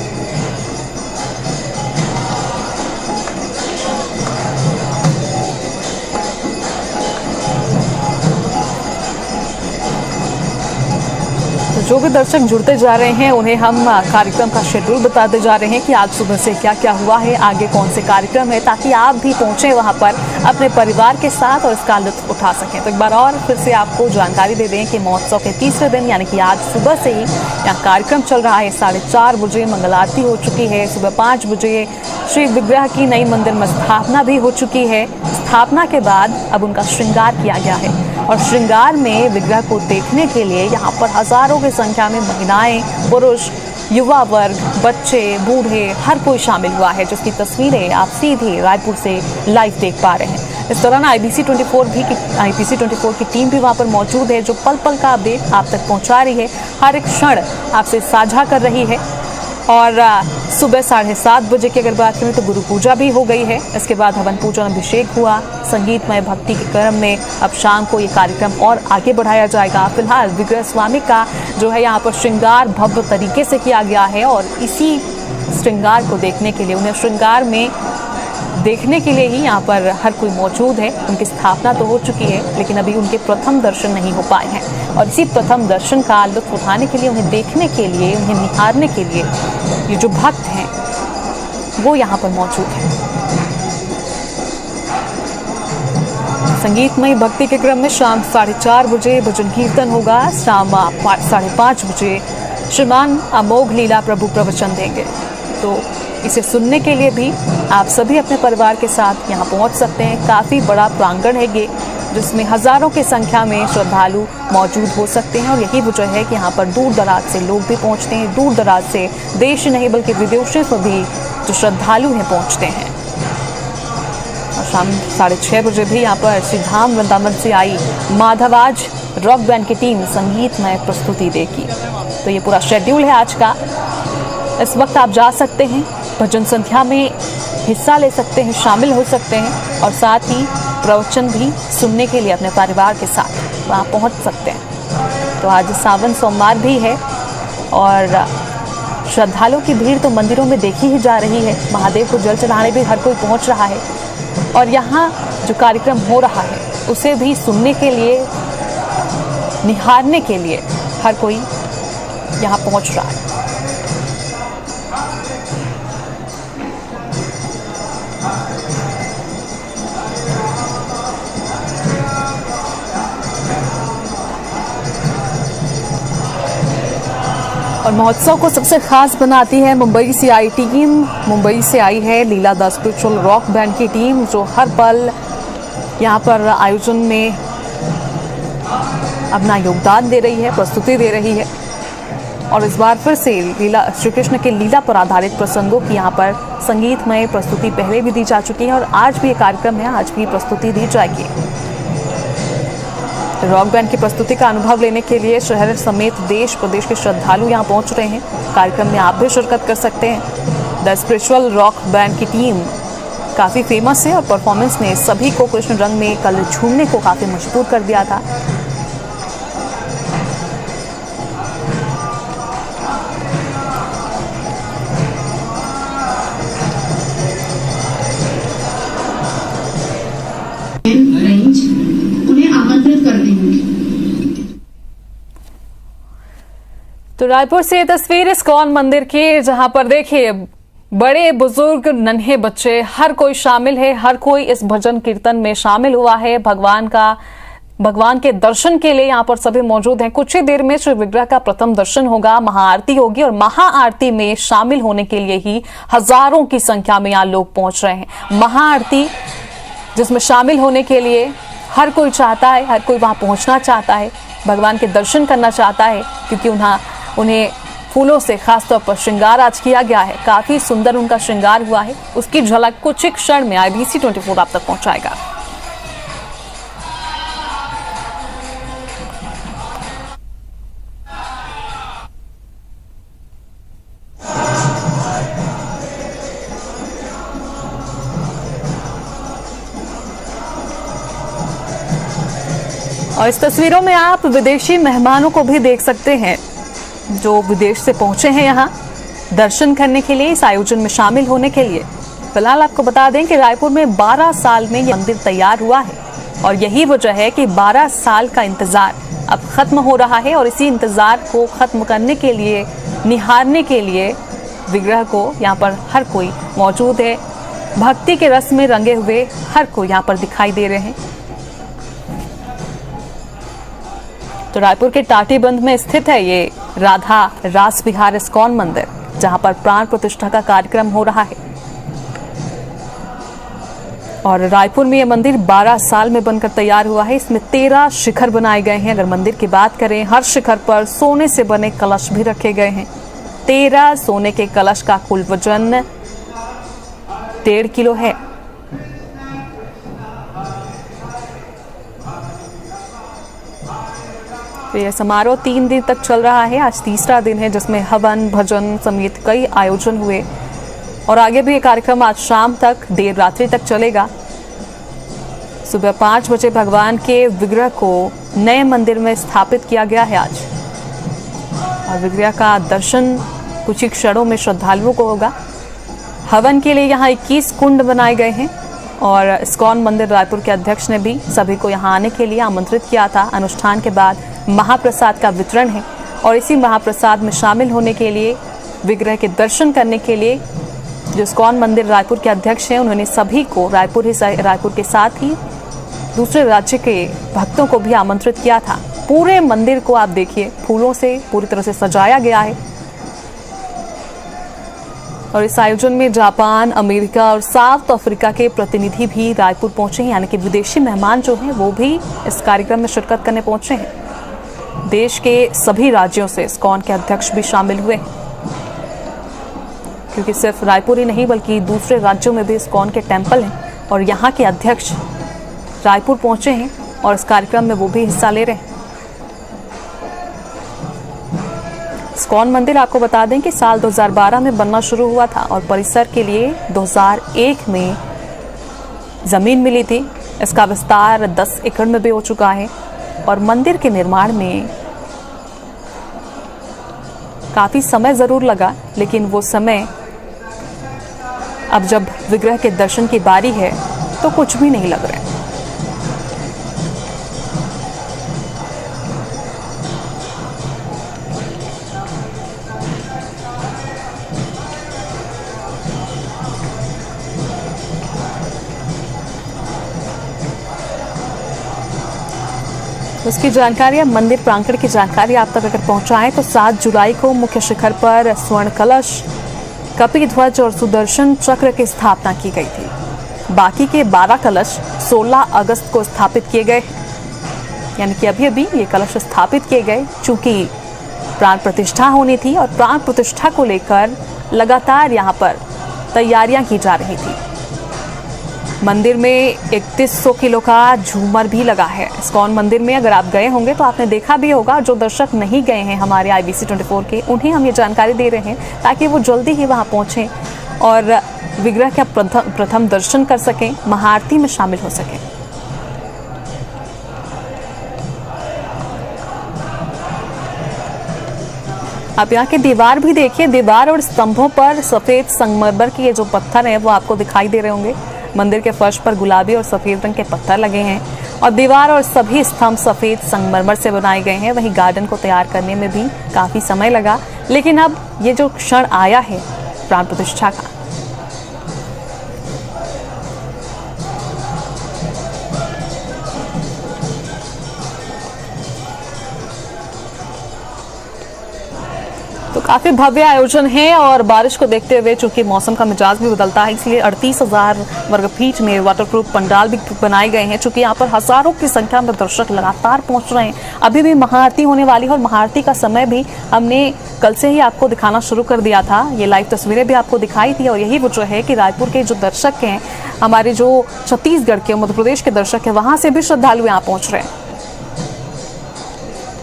जो भी दर्शक जुड़ते जा रहे हैं उन्हें हम कार्यक्रम का शेड्यूल बताते जा रहे हैं कि आज सुबह से क्या क्या हुआ है, आगे कौन से कार्यक्रम है, ताकि आप भी पहुंचे वहां पर अपने परिवार के साथ और इसका लुत्फ उठा सकें। तो एक बार और फिर से आपको जानकारी दे दें कि महोत्सव के तीसरे दिन यानी कि आज सुबह से ही यहाँ कार्यक्रम चल रहा है। 4:30 बजे मंगल आरती हो चुकी है। सुबह 5 बजे श्री विग्रह की नई मंदिर में स्थापना भी हो चुकी है। स्थापना के बाद अब उनका श्रृंगार किया गया है और श्रृंगार में विग्रह को देखने के लिए यहाँ पर हजारों की संख्या में महिलाएं, पुरुष, युवा वर्ग, बच्चे, बूढ़े हर कोई शामिल हुआ है, जिसकी तस्वीरें आप सीधे रायपुर से लाइव देख पा रहे हैं। इस दौरान IBC 24 की टीम भी वहाँ पर मौजूद है जो पल पल का अपडेट आप तक पहुँचा रही है, हर एक क्षण आपसे साझा कर रही है। और सुबह 7:30 बजे की अगर बात करें तो गुरु पूजा भी हो गई है। इसके बाद हवन पूजन अभिषेक हुआ। संगीतमय भक्ति के क्रम में अब शाम को ये कार्यक्रम और आगे बढ़ाया जाएगा। फिलहाल विग्रह स्वामी का जो है यहाँ पर श्रृंगार भव्य तरीके से किया गया है और इसी श्रृंगार को देखने के लिए, उन्हें श्रृंगार में देखने के लिए ही यहाँ पर हर कोई मौजूद है। उनकी स्थापना तो हो चुकी है लेकिन अभी उनके प्रथम दर्शन नहीं हो पाए हैं और इसी प्रथम दर्शन का लुत्फ उठाने के लिए, उन्हें देखने के लिए, उन्हें निहारने के लिए ये जो भक्त हैं वो यहाँ पर मौजूद हैं। संगीतमय भक्ति के क्रम में शाम 4:30 बजे भजन कीर्तन होगा। शाम 5:30 बजे श्रीमान अमोघ लीला प्रभु प्रवचन देंगे। तो इसे सुनने के लिए भी आप सभी अपने परिवार के साथ यहाँ पहुँच सकते हैं। काफ़ी बड़ा प्रांगण है ये, जिसमें हजारों की संख्या में श्रद्धालु मौजूद हो सकते हैं और यही वजह है कि यहाँ पर दूर दराज से लोग भी पहुँचते हैं। दूर दराज से देश नहीं बल्कि विदेशों से भी जो श्रद्धालु हैं पहुँचते हैं। और शाम 6:30 बजे भी यहाँ पर श्री धाम वृंदावन से आई माधवाज रॉक बैंड की टीम संगीतमय प्रस्तुति देगी। तो ये पूरा शेड्यूल है आज का। इस वक्त आप जा सकते हैं, भजन संध्या में हिस्सा ले सकते हैं, शामिल हो सकते हैं और साथ ही प्रवचन भी सुनने के लिए अपने परिवार के साथ वहाँ पहुँच सकते हैं। तो आज सावन सोमवार भी है और श्रद्धालुओं की भीड़ तो मंदिरों में देखी ही जा रही है। महादेव को जल चढ़ाने भी हर कोई पहुँच रहा है और यहाँ जो कार्यक्रम हो रहा है उसे भी सुनने के लिए, निहारने के लिए हर कोई यहाँ पहुँच रहा है। और महोत्सव को सबसे खास बनाती है मुंबई से आई टीम। मुंबई से आई है लीला द स्पिरिचुअल रॉक बैंड की टीम जो हर पल यहाँ पर आयोजन में अपना योगदान दे रही है, प्रस्तुति दे रही है। और इस बार फिर से श्री कृष्ण के लीला पर आधारित प्रसंगों की यहाँ पर संगीतमय प्रस्तुति पहले भी दी जा चुकी है और आज भी ये कार्यक्रम है, आज भी प्रस्तुति दी जाएगी। रॉक बैंड की प्रस्तुति का अनुभव लेने के लिए शहर समेत देश प्रदेश के श्रद्धालु यहाँ पहुँच रहे हैं। कार्यक्रम में आप भी शिरकत कर सकते हैं। द स्पिरिचुअल रॉक बैंड की टीम काफ़ी फेमस है और परफॉर्मेंस ने सभी को कृष्ण रंग में कल झूमने को काफ़ी मजबूर कर दिया था। उन्हें आमंत्रित करती हूँ। तो रायपुर से ये तस्वीर इस्कॉन मंदिर की, जहां पर देखिए बड़े बुजुर्ग नन्हे बच्चे हर कोई शामिल है, हर कोई इस भजन कीर्तन में शामिल हुआ है। भगवान के दर्शन के लिए यहाँ पर सभी मौजूद हैं। कुछ ही देर में श्री विग्रह का प्रथम दर्शन होगा, महाआरती होगी और महाआरती में शामिल होने के लिए ही हजारों की संख्या में यहाँ लोग पहुंच रहे हैं। महाआरती जिसमें शामिल होने के लिए हर कोई चाहता है, हर कोई वहां पहुंचना चाहता है, भगवान के दर्शन करना चाहता है, क्योंकि उन्हें फूलों से खासतौर पर श्रृंगार आज किया गया है। काफी सुंदर उनका श्रृंगार हुआ है। उसकी झलक कुछ ही क्षण में IBC 24 आप तक पहुंचाएगा। और इस तस्वीरों में आप विदेशी मेहमानों को भी देख सकते हैं जो विदेश से पहुंचे हैं यहाँ दर्शन करने के लिए, इस आयोजन में शामिल होने के लिए। फिलहाल आपको बता दें कि रायपुर में 12 साल में यह मंदिर तैयार हुआ है और यही वजह है कि 12 साल का इंतजार अब खत्म हो रहा है और इसी इंतजार को खत्म करने के लिए, निहारने के लिए विग्रह को यहाँ पर हर कोई मौजूद है। भक्ति के रस में रंगे हुए हर कोई यहाँ पर दिखाई दे रहे हैं। तो रायपुर के टाटीबंध में स्थित है ये राधा रास विहार इस्कॉन मंदिर, जहां पर प्राण प्रतिष्ठा का कार्यक्रम हो रहा है। और रायपुर में ये मंदिर 12 साल में बनकर तैयार हुआ है। इसमें 13 शिखर बनाए गए हैं। अगर मंदिर की बात करें, हर शिखर पर सोने से बने कलश भी रखे गए हैं। 13 सोने के कलश का कुल वजन 1.5 किलो है। तो यह समारोह 3 दिन तक चल रहा है। आज तीसरा दिन है, जिसमें हवन, भजन समेत कई आयोजन हुए और आगे भी ये कार्यक्रम आज शाम तक, देर रात्रि तक चलेगा। सुबह 5 बजे भगवान के विग्रह को नए मंदिर में स्थापित किया गया है आज, और विग्रह का दर्शन कुछ ही क्षणों में श्रद्धालुओं को होगा। हवन के लिए यहाँ 21 कुंड बनाए गए हैं और इस्कॉन मंदिर रायपुर के अध्यक्ष ने भी सभी को यहाँ आने के लिए आमंत्रित किया था। अनुष्ठान के बाद महाप्रसाद का वितरण है और इसी महाप्रसाद में शामिल होने के लिए, विग्रह के दर्शन करने के लिए जो इस्कॉन मंदिर रायपुर के अध्यक्ष हैं, उन्होंने सभी को रायपुर के साथ ही दूसरे राज्य के भक्तों को भी आमंत्रित किया था। पूरे मंदिर को आप देखिए, फूलों से पूरी तरह से सजाया गया है और इस आयोजन में जापान, अमेरिका और साउथ अफ्रीका के प्रतिनिधि भी रायपुर पहुंचे हैं, यानी कि विदेशी मेहमान जो हैं वो भी इस कार्यक्रम में शिरकत करने पहुंचे हैं। देश के सभी राज्यों से इस्कॉन के अध्यक्ष भी शामिल हुए हैं, क्योंकि सिर्फ रायपुर ही नहीं बल्कि दूसरे राज्यों में भी इस्कॉन के टेम्पल हैं और यहाँ के अध्यक्ष रायपुर पहुंचे हैं और इस कार्यक्रम में वो भी हिस्सा ले रहे हैं। इस्कॉन मंदिर आपको बता दें कि साल 2012 में बनना शुरू हुआ था और परिसर के लिए 2001 में जमीन मिली थी। इसका विस्तार 10 एकड़ में भी हो चुका है और मंदिर के निर्माण में काफी समय जरूर लगा, लेकिन वो समय अब जब विग्रह के दर्शन की बारी है तो कुछ भी नहीं लग रहा है। उसकी जानकारी, मंदिर प्रांगण की जानकारी आप तक अगर पहुंचाएं तो 7 जुलाई को मुख्य शिखर पर स्वर्ण कलश, कपि ध्वज और सुदर्शन चक्र की स्थापना की गई थी। बाकी के 12 कलश 16 अगस्त को स्थापित किए गए, यानी कि अभी अभी ये कलश स्थापित किए गए, चूंकि प्राण प्रतिष्ठा होनी थी और प्राण प्रतिष्ठा को लेकर लगातार यहाँ पर तैयारियां की जा रही थी। मंदिर में 3100 किलो का झूमर भी लगा है। इस्कॉन मंदिर में अगर आप गए होंगे तो आपने देखा भी होगा। जो दर्शक नहीं गए हैं हमारे IBC 24 के, उन्हें हम ये जानकारी दे रहे हैं ताकि वो जल्दी ही वहाँ पहुँचें और विग्रह का प्रथम दर्शन कर सकें, महाआरती में शामिल हो सकें। आप यहाँ के दीवार भी देखिए, दीवार और स्तंभों पर सफेद संगमरमर के ये जो पत्थर हैं वो आपको दिखाई दे रहे होंगे। मंदिर के फर्श पर गुलाबी और सफेद रंग के पत्थर लगे हैं और दीवार और सभी स्तंभ सफेद संगमरमर से बनाए गए हैं। वहीं गार्डन को तैयार करने में भी काफी समय लगा, लेकिन अब ये जो क्षण आया है प्राण प्रतिष्ठा का, तो काफी भव्य आयोजन है। और बारिश को देखते हुए चूंकि मौसम का मिजाज भी बदलता है, इसलिए 38,000 वर्ग फीट में वाटरप्रूफ पंडाल भी बनाए गए हैं। चूंकि यहाँ पर हजारों की संख्या में दर्शक लगातार पहुंच रहे हैं। अभी भी महाआरती होने वाली है और महाआरती का समय भी हमने कल से ही आपको दिखाना शुरू कर दिया था। ये लाइव तस्वीरें भी आपको दिखाई थी और यही वजह है कि रायपुर के जो दर्शक हैं, हमारे जो छत्तीसगढ़ के, मध्य प्रदेश के दर्शक हैं, वहां से भी श्रद्धालु यहाँ पहुंच रहे हैं।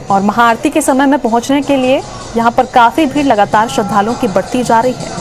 और महाआरती के समय में पहुंचने के लिए यहाँ पर काफी भीड़ लगातार श्रद्धालुओं की बढ़ती जा रही है।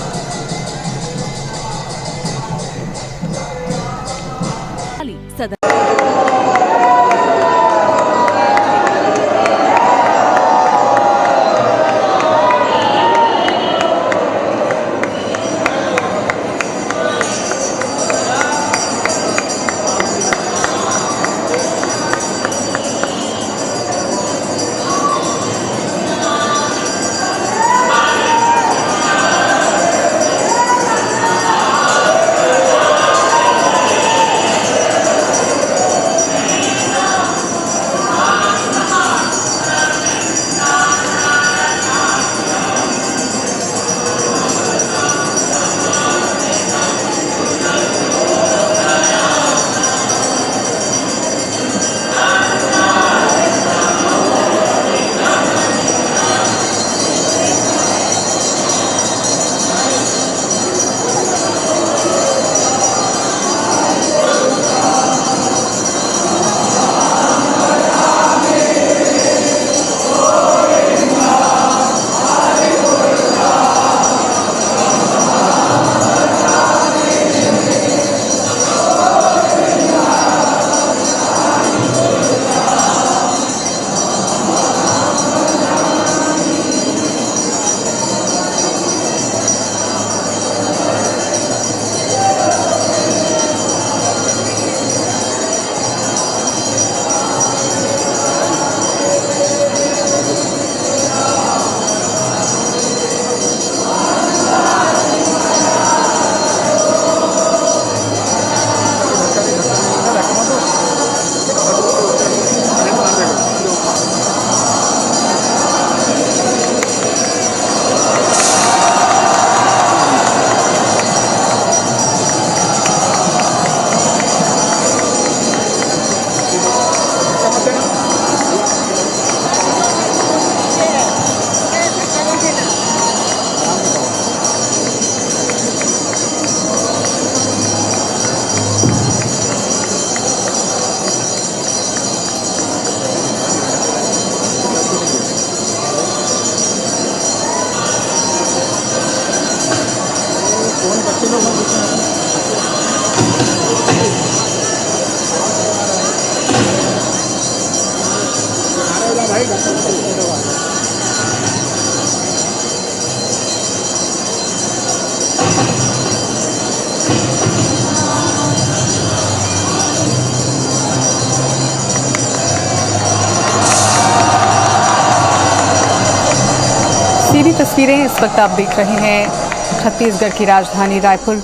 सीधी तस्वीरें इस वक्त आप देख रहे हैं छत्तीसगढ़ की राजधानी रायपुर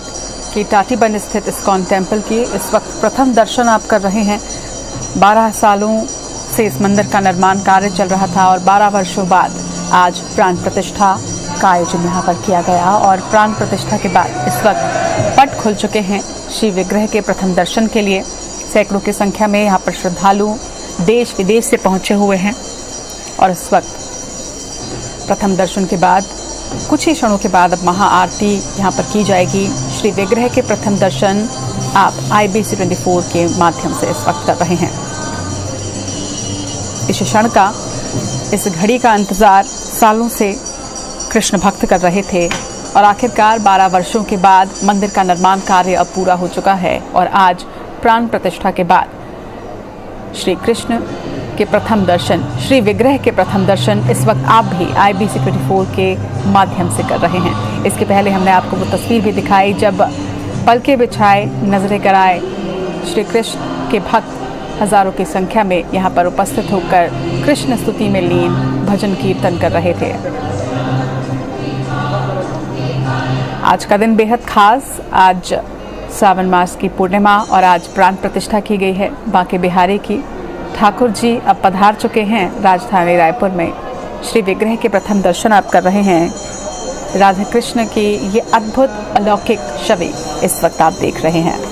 की टाटीबंध स्थित इस्कॉन टेम्पल की। इस वक्त प्रथम दर्शन आप कर रहे हैं। 12 सालों से इस मंदिर का निर्माण कार्य चल रहा था और 12 वर्षों बाद आज प्राण प्रतिष्ठा का आयोजन यहाँ पर किया गया। और प्राण प्रतिष्ठा के बाद इस वक्त पट खुल चुके हैं श्री विग्रह के प्रथम दर्शन के लिए। सैकड़ों की संख्या में यहाँ पर श्रद्धालु देश विदेश से पहुँचे हुए हैं और इस वक्त प्रथम दर्शन के बाद कुछ ही क्षणों के बाद अब महाआरती यहाँ पर की जाएगी। श्री विग्रह के प्रथम दर्शन आप IBC 24 के माध्यम से इस वक्त कर रहे हैं। इस क्षण का, इस घड़ी का इंतजार सालों से कृष्ण भक्त कर रहे थे और आखिरकार 12 वर्षों के बाद मंदिर का निर्माण कार्य अब पूरा हो चुका है और आज प्राण प्रतिष्ठा के बाद श्री कृष्ण के प्रथम दर्शन, श्री विग्रह के प्रथम दर्शन इस वक्त आप भी IBC 24 के माध्यम से कर रहे हैं। इसके पहले हमने आपको वो तस्वीर भी दिखाई जब पलके बिछाए नजरें कराए श्री कृष्ण के भक्त हजारों की संख्या में यहाँ पर उपस्थित होकर कृष्ण स्तुति में लीन भजन कीर्तन कर रहे थे। आज का दिन बेहद खास, आज सावन मास की पूर्णिमा और आज प्राण प्रतिष्ठा की गई है बांके बिहारी की। ठाकुर जी अब पधार चुके हैं राजधानी रायपुर में। श्री विग्रह के प्रथम दर्शन आप कर रहे हैं। राधा कृष्ण की ये अद्भुत अलौकिक छवि इस वक्त आप देख रहे हैं।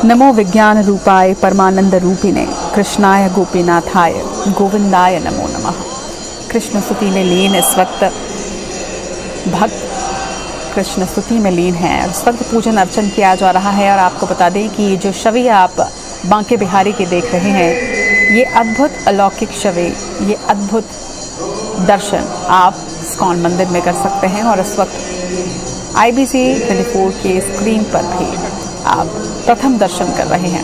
नमो विज्ञान रूपाय परमानंद रूपिणे कृष्णाय गोपीनाथाय गोविंदाय नमो नमः। कृष्ण स्तुति में लीन इस वक्त भक्त कृष्ण स्तुति में लीन हैं। इस वक्त पूजन अर्चन किया जा रहा है और आपको बता दें कि जो छवि आप बांके बिहारी की देख रहे हैं, ये अद्भुत अलौकिक छवि, ये अद्भुत दर्शन आप इस्कॉन मंदिर में कर सकते हैं और इस वक्त IBC 24 के स्क्रीन पर भी आप प्रथम दर्शन कर रहे हैं।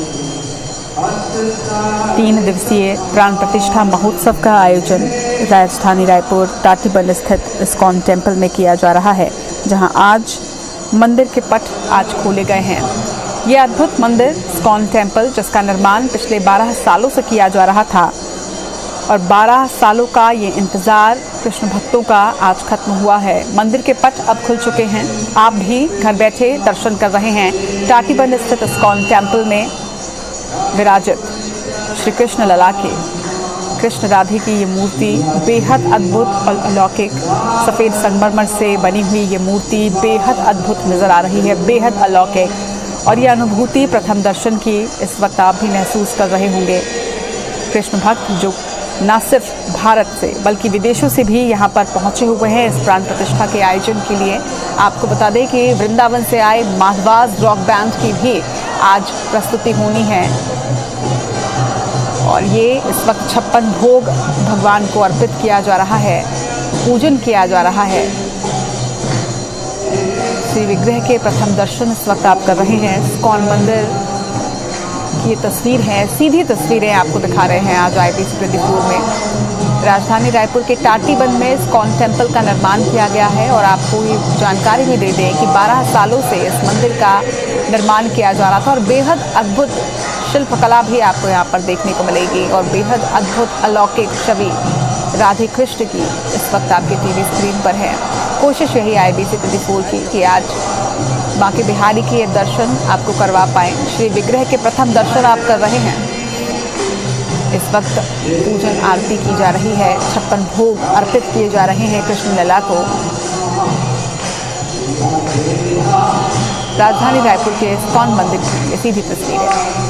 3 दिवसीय प्राण प्रतिष्ठा महोत्सव का आयोजन राजधानी रायपुर टाटीबंध स्थित इस्कॉन टेम्पल में किया जा रहा है, जहां आज मंदिर के पट आज खोले गए हैं। ये अद्भुत मंदिर इस्कॉन टेम्पल जिसका निर्माण पिछले 12 सालों से किया जा रहा था और 12 सालों का ये इंतज़ार कृष्ण भक्तों का आज खत्म हुआ है। मंदिर के पट अब खुल चुके हैं। आप भी घर बैठे दर्शन कर रहे हैं। टाटीबंध स्थित इस्कॉन टेम्पल में विराजित श्री कृष्ण लला के कृष्ण राधे की ये मूर्ति बेहद अद्भुत और अलौकिक सफ़ेद संगमरमर से बनी हुई ये मूर्ति बेहद अद्भुत नज़र आ रही है, बेहद अलौकिक। और ये अनुभूति प्रथम दर्शन की इस वक्त आप भी महसूस कर रहे होंगे। कृष्ण भक्त जो न सिर्फ भारत से बल्कि विदेशों से भी यहाँ पर पहुँचे हुए हैं इस प्राण प्रतिष्ठा के आयोजन के लिए। आपको बता दें कि वृंदावन से आए माधवाज रॉक बैंड की भी आज प्रस्तुति होनी है और ये इस वक्त 56 भोग भगवान को अर्पित किया जा रहा है, पूजन किया जा रहा है। श्री विग्रह के प्रथम दर्शन इस वक्त आप कर रहे हैं। इस्कॉन मंदिर की ये तस्वीर है, सीधी तस्वीरें आपको दिखा रहे हैं आज IBC 24 में। राजधानी रायपुर के टाटीबंध में इस्कॉन टेम्पल का निर्माण किया गया है और आपको ये जानकारी भी दे दें कि 12 सालों से इस मंदिर का निर्माण किया जा रहा था और बेहद अद्भुत शिल्पकला भी आपको यहाँ पर देखने को मिलेगी और बेहद अद्भुत अलौकिक छवि राधे कृष्ण की इस वक्त आपके TV स्क्रीन पर है। कोशिश यही IBC 24 की कि आज बांके बिहारी के ये दर्शन आपको करवा पाएँ। श्री विग्रह के प्रथम दर्शन आप कर रहे हैं। इस वक्त पूजन आरती की जा रही है, 56 भोग अर्पित किए जा रहे हैं कृष्ण लला को। राजधानी रायपुर के इस्कॉन मंदिर की ये सीधी तस्वीर है।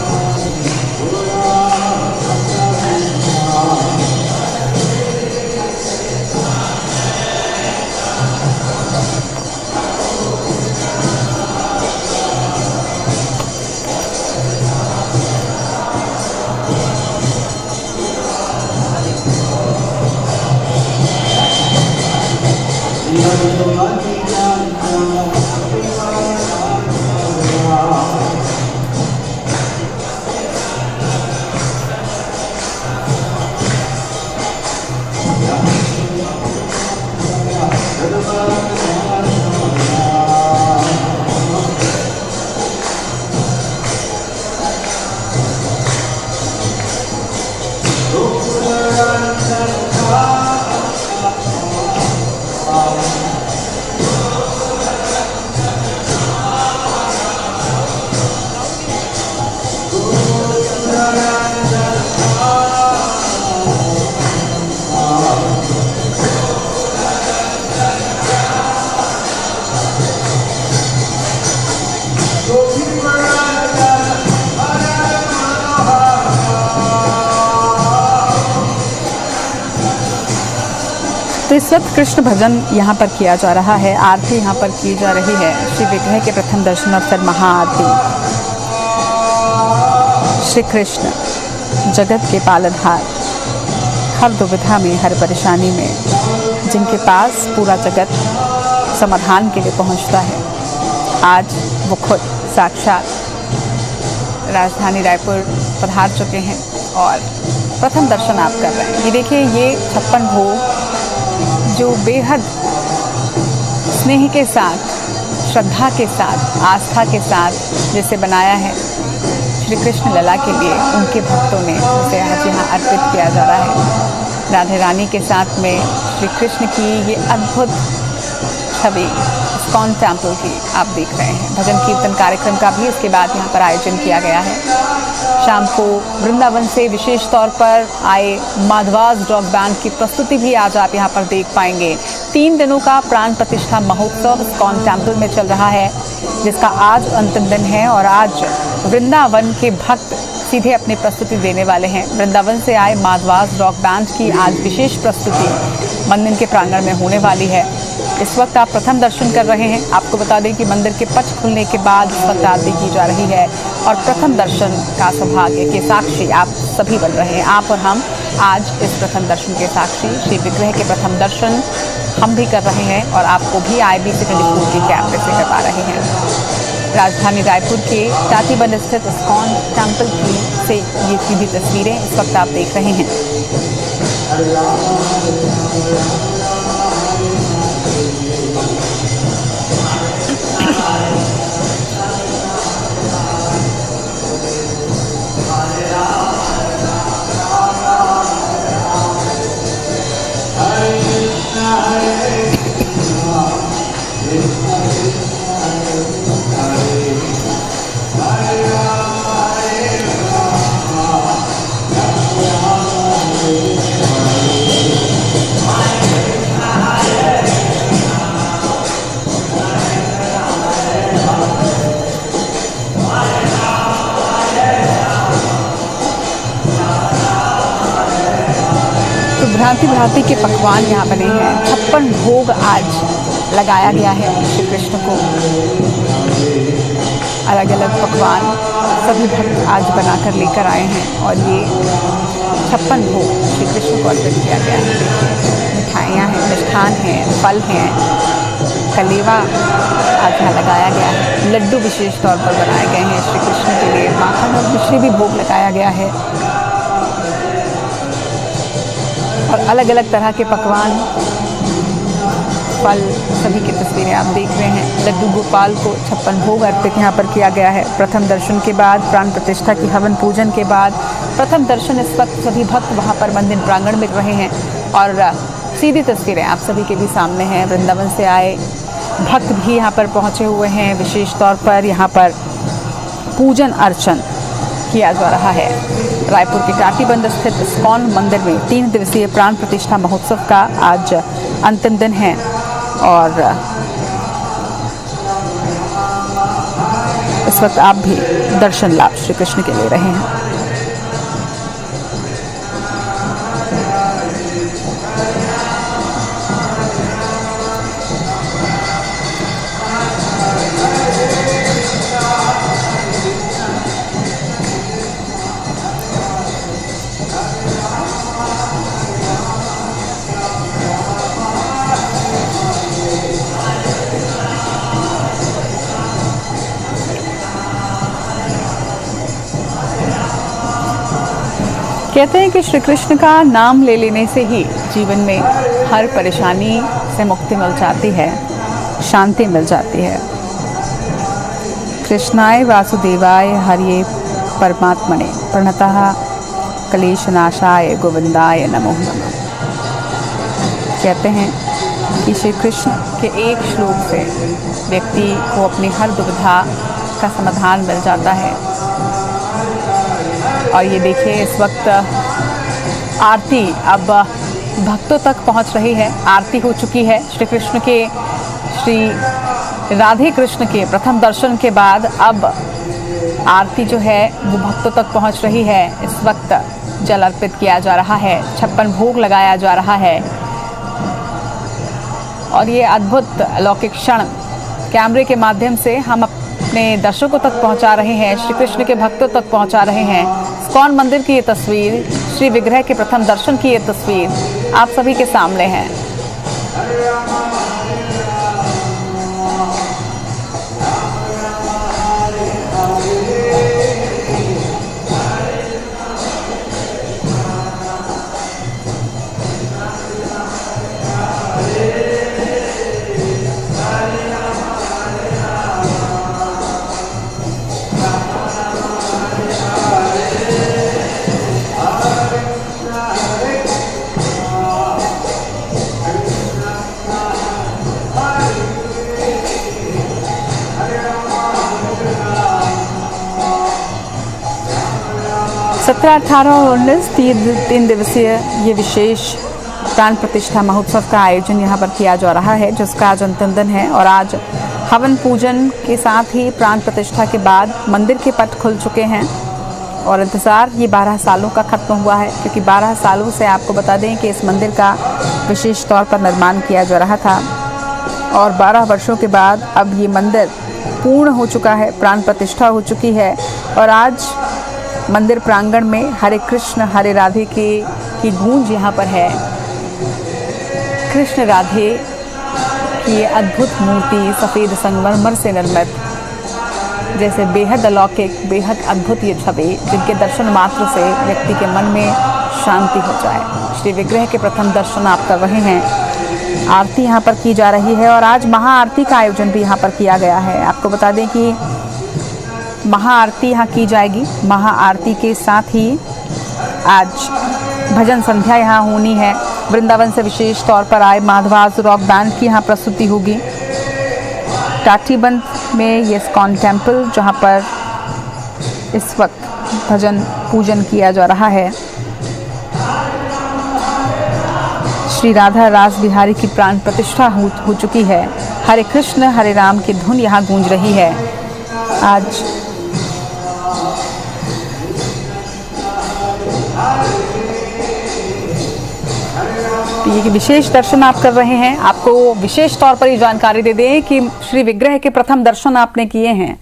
इस वक्त कृष्ण भजन यहाँ पर किया जा रहा है, आरती यहाँ पर की जा रही है। श्री विग्रह के प्रथम दर्शन अवसर महाआरती। श्री कृष्ण जगत के पालनहार, हर दुविधा में, हर परेशानी में, जिनके पास पूरा जगत समाधान के लिए पहुँचता है, आज वो खुद साक्षात राजधानी रायपुर पधार चुके हैं और प्रथम दर्शन आप कर रहे हैं। ये देखिए, ये 56 भोग जो बेहद स्नेह के साथ, श्रद्धा के साथ, आस्था के साथ जिसे बनाया है श्री कृष्ण लला के लिए, उनके भक्तों ने उसे आज यहाँ अर्पित किया जा रहा है। राधे रानी के साथ में श्री कृष्ण की ये अद्भुत छवि इस्कॉन टेम्पल की आप देख रहे हैं। भजन कीर्तन कार्यक्रम का भी इसके बाद यहाँ पर आयोजन किया गया है। शाम को वृंदावन से विशेष तौर पर आए माधवास रॉक बैंड की प्रस्तुति भी आज आप यहाँ पर देख पाएंगे। 3 दिनों का प्राण प्रतिष्ठा महोत्सव इस्कॉन टेम्पल में चल रहा है, जिसका आज अंतिम दिन है और आज वृंदावन के भक्त सीधे अपनी प्रस्तुति देने वाले हैं। वृंदावन से आए माधवास रॉक बैंड की आज विशेष प्रस्तुति मंदिर के प्रांगण में होने वाली है। इस वक्त आप प्रथम दर्शन कर रहे हैं। आपको बता दें कि मंदिर के पट खुलने के बाद इस वक्त आरती की जा रही है और प्रथम दर्शन का सौभाग्य के साक्षी आप सभी बन रहे हैं। आप और हम आज इस प्रथम दर्शन के साक्षी। श्री विग्रह के प्रथम दर्शन हम भी कर रहे हैं और आपको भी IBC 24 के कैमरे से करवा रहे हैं। राजधानी रायपुर के टाटीबंध स्थित इस्कॉन टेम्पल की से ये सीधी तस्वीरें इस वक्त आप देख रहे हैं। भांति भांति के पकवान यहाँ बने हैं। 56 भोग आज लगाया गया है श्री कृष्ण को। अलग अलग पकवान सभी भक्त आज बनाकर लेकर आए हैं और ये 56 भोग श्री कृष्ण को अर्पित किया गया है। देखिए, मिठाइयाँ हैं, मिष्ठान हैं, फल हैं, कलेवा आज यहाँ लगाया गया है। लड्डू विशेष तौर पर बनाए गए हैं श्री कृष्ण के लिए। माखन और मिश्री भी भोग लगाया गया है और अलग अलग तरह के पकवान, फल, सभी की तस्वीरें आप देख रहे हैं। लड्डू गोपाल को 56 भोग अर्पित यहाँ पर किया गया है। प्रथम दर्शन के बाद, प्राण प्रतिष्ठा की हवन पूजन के बाद प्रथम दर्शन इस वक्त सभी भक्त वहाँ पर मंदिर प्रांगण में रहे हैं और सीधी तस्वीरें आप सभी के भी सामने हैं। वृंदावन से आए भक्त भी यहाँ पर पहुँचे हुए हैं। विशेष तौर पर यहाँ पर पूजन अर्चन किया जा रहा है। रायपुर के टाटीबंध स्थित इस्कॉन मंदिर में 3 दिवसीय प्राण प्रतिष्ठा महोत्सव का आज अंतिम दिन है और इस वक्त आप भी दर्शन लाभ श्री कृष्ण के ले रहे हैं। कहते हैं कि श्री कृष्ण का नाम ले लेने से ही जीवन में हर परेशानी से मुक्ति मिल जाती है, शांति मिल जाती है। कृष्णाय वासुदेवाय हरिये परमात्मने प्रणतः क्लेशनाशाय गोविंदाय नमो नमः। कहते हैं कि श्री कृष्ण के एक श्लोक से व्यक्ति को अपनी हर दुविधा का समाधान मिल जाता है। और ये देखिए, इस वक्त आरती अब भक्तों तक पहुंच रही है। आरती हो चुकी है श्री कृष्ण के, श्री राधे कृष्ण के प्रथम दर्शन के बाद अब आरती जो है वो भक्तों तक पहुंच रही है। इस वक्त जल अर्पित किया जा रहा है, 56 भोग लगाया जा रहा है। और ये अद्भुत अलौकिक क्षण कैमरे के माध्यम से हम अपने दर्शकों तक पहुंचा रहे हैं, श्री कृष्ण के भक्तों तक पहुंचा रहे हैं। इस्कॉन मंदिर की ये तस्वीर, श्री विग्रह के प्रथम दर्शन की ये तस्वीर आप सभी के सामने है। सत्रह, 18 और 19 तीन दिवसीय ये विशेष प्राण प्रतिष्ठा महोत्सव का आयोजन यहाँ पर किया जा रहा है, जिसका आज अंतिम दिन है। और आज हवन पूजन के साथ ही प्राण प्रतिष्ठा के बाद मंदिर के पट खुल चुके हैं और इंतज़ार ये 12 सालों का ख़त्म हुआ है, क्योंकि 12 सालों से आपको बता दें कि इस मंदिर का विशेष तौर पर निर्माण किया जा रहा था और 12 वर्षों के बाद अब ये मंदिर पूर्ण हो चुका है, प्राण प्रतिष्ठा हो चुकी है। और आज मंदिर प्रांगण में हरे कृष्ण हरे राधे की गूंज यहाँ पर है। कृष्ण राधे की अद्भुत मूर्ति सफ़ेद संगमरमर से निर्मित, जैसे बेहद अलौकिक, बेहद अद्भुत ये छवि, जिनके दर्शन मात्र से व्यक्ति के मन में शांति हो जाए। श्री विग्रह के प्रथम दर्शन आप कर रहे हैं। आरती यहाँ पर की जा रही है और आज महाआरती का आयोजन भी यहाँ पर किया गया है। आपको बता दें कि महाआरती यहाँ की जाएगी। महाआरती के साथ ही आज भजन संध्या यहाँ होनी है। वृंदावन से विशेष तौर पर आए माधवास रॉक बैंड की यहाँ प्रस्तुति होगी। टाटीबंध में ये इस्कॉन टेम्पल, जहाँ पर इस वक्त भजन पूजन किया जा रहा है। श्री राधा रास बिहारी की प्राण प्रतिष्ठा हो चुकी है। हरे कृष्ण हरे राम की धुन यहाँ गूंज रही है। आज ये विशेष दर्शन आप कर रहे हैं। आपको विशेष तौर पर ये जानकारी दे दें कि श्री विग्रह के प्रथम दर्शन आपने किए हैं।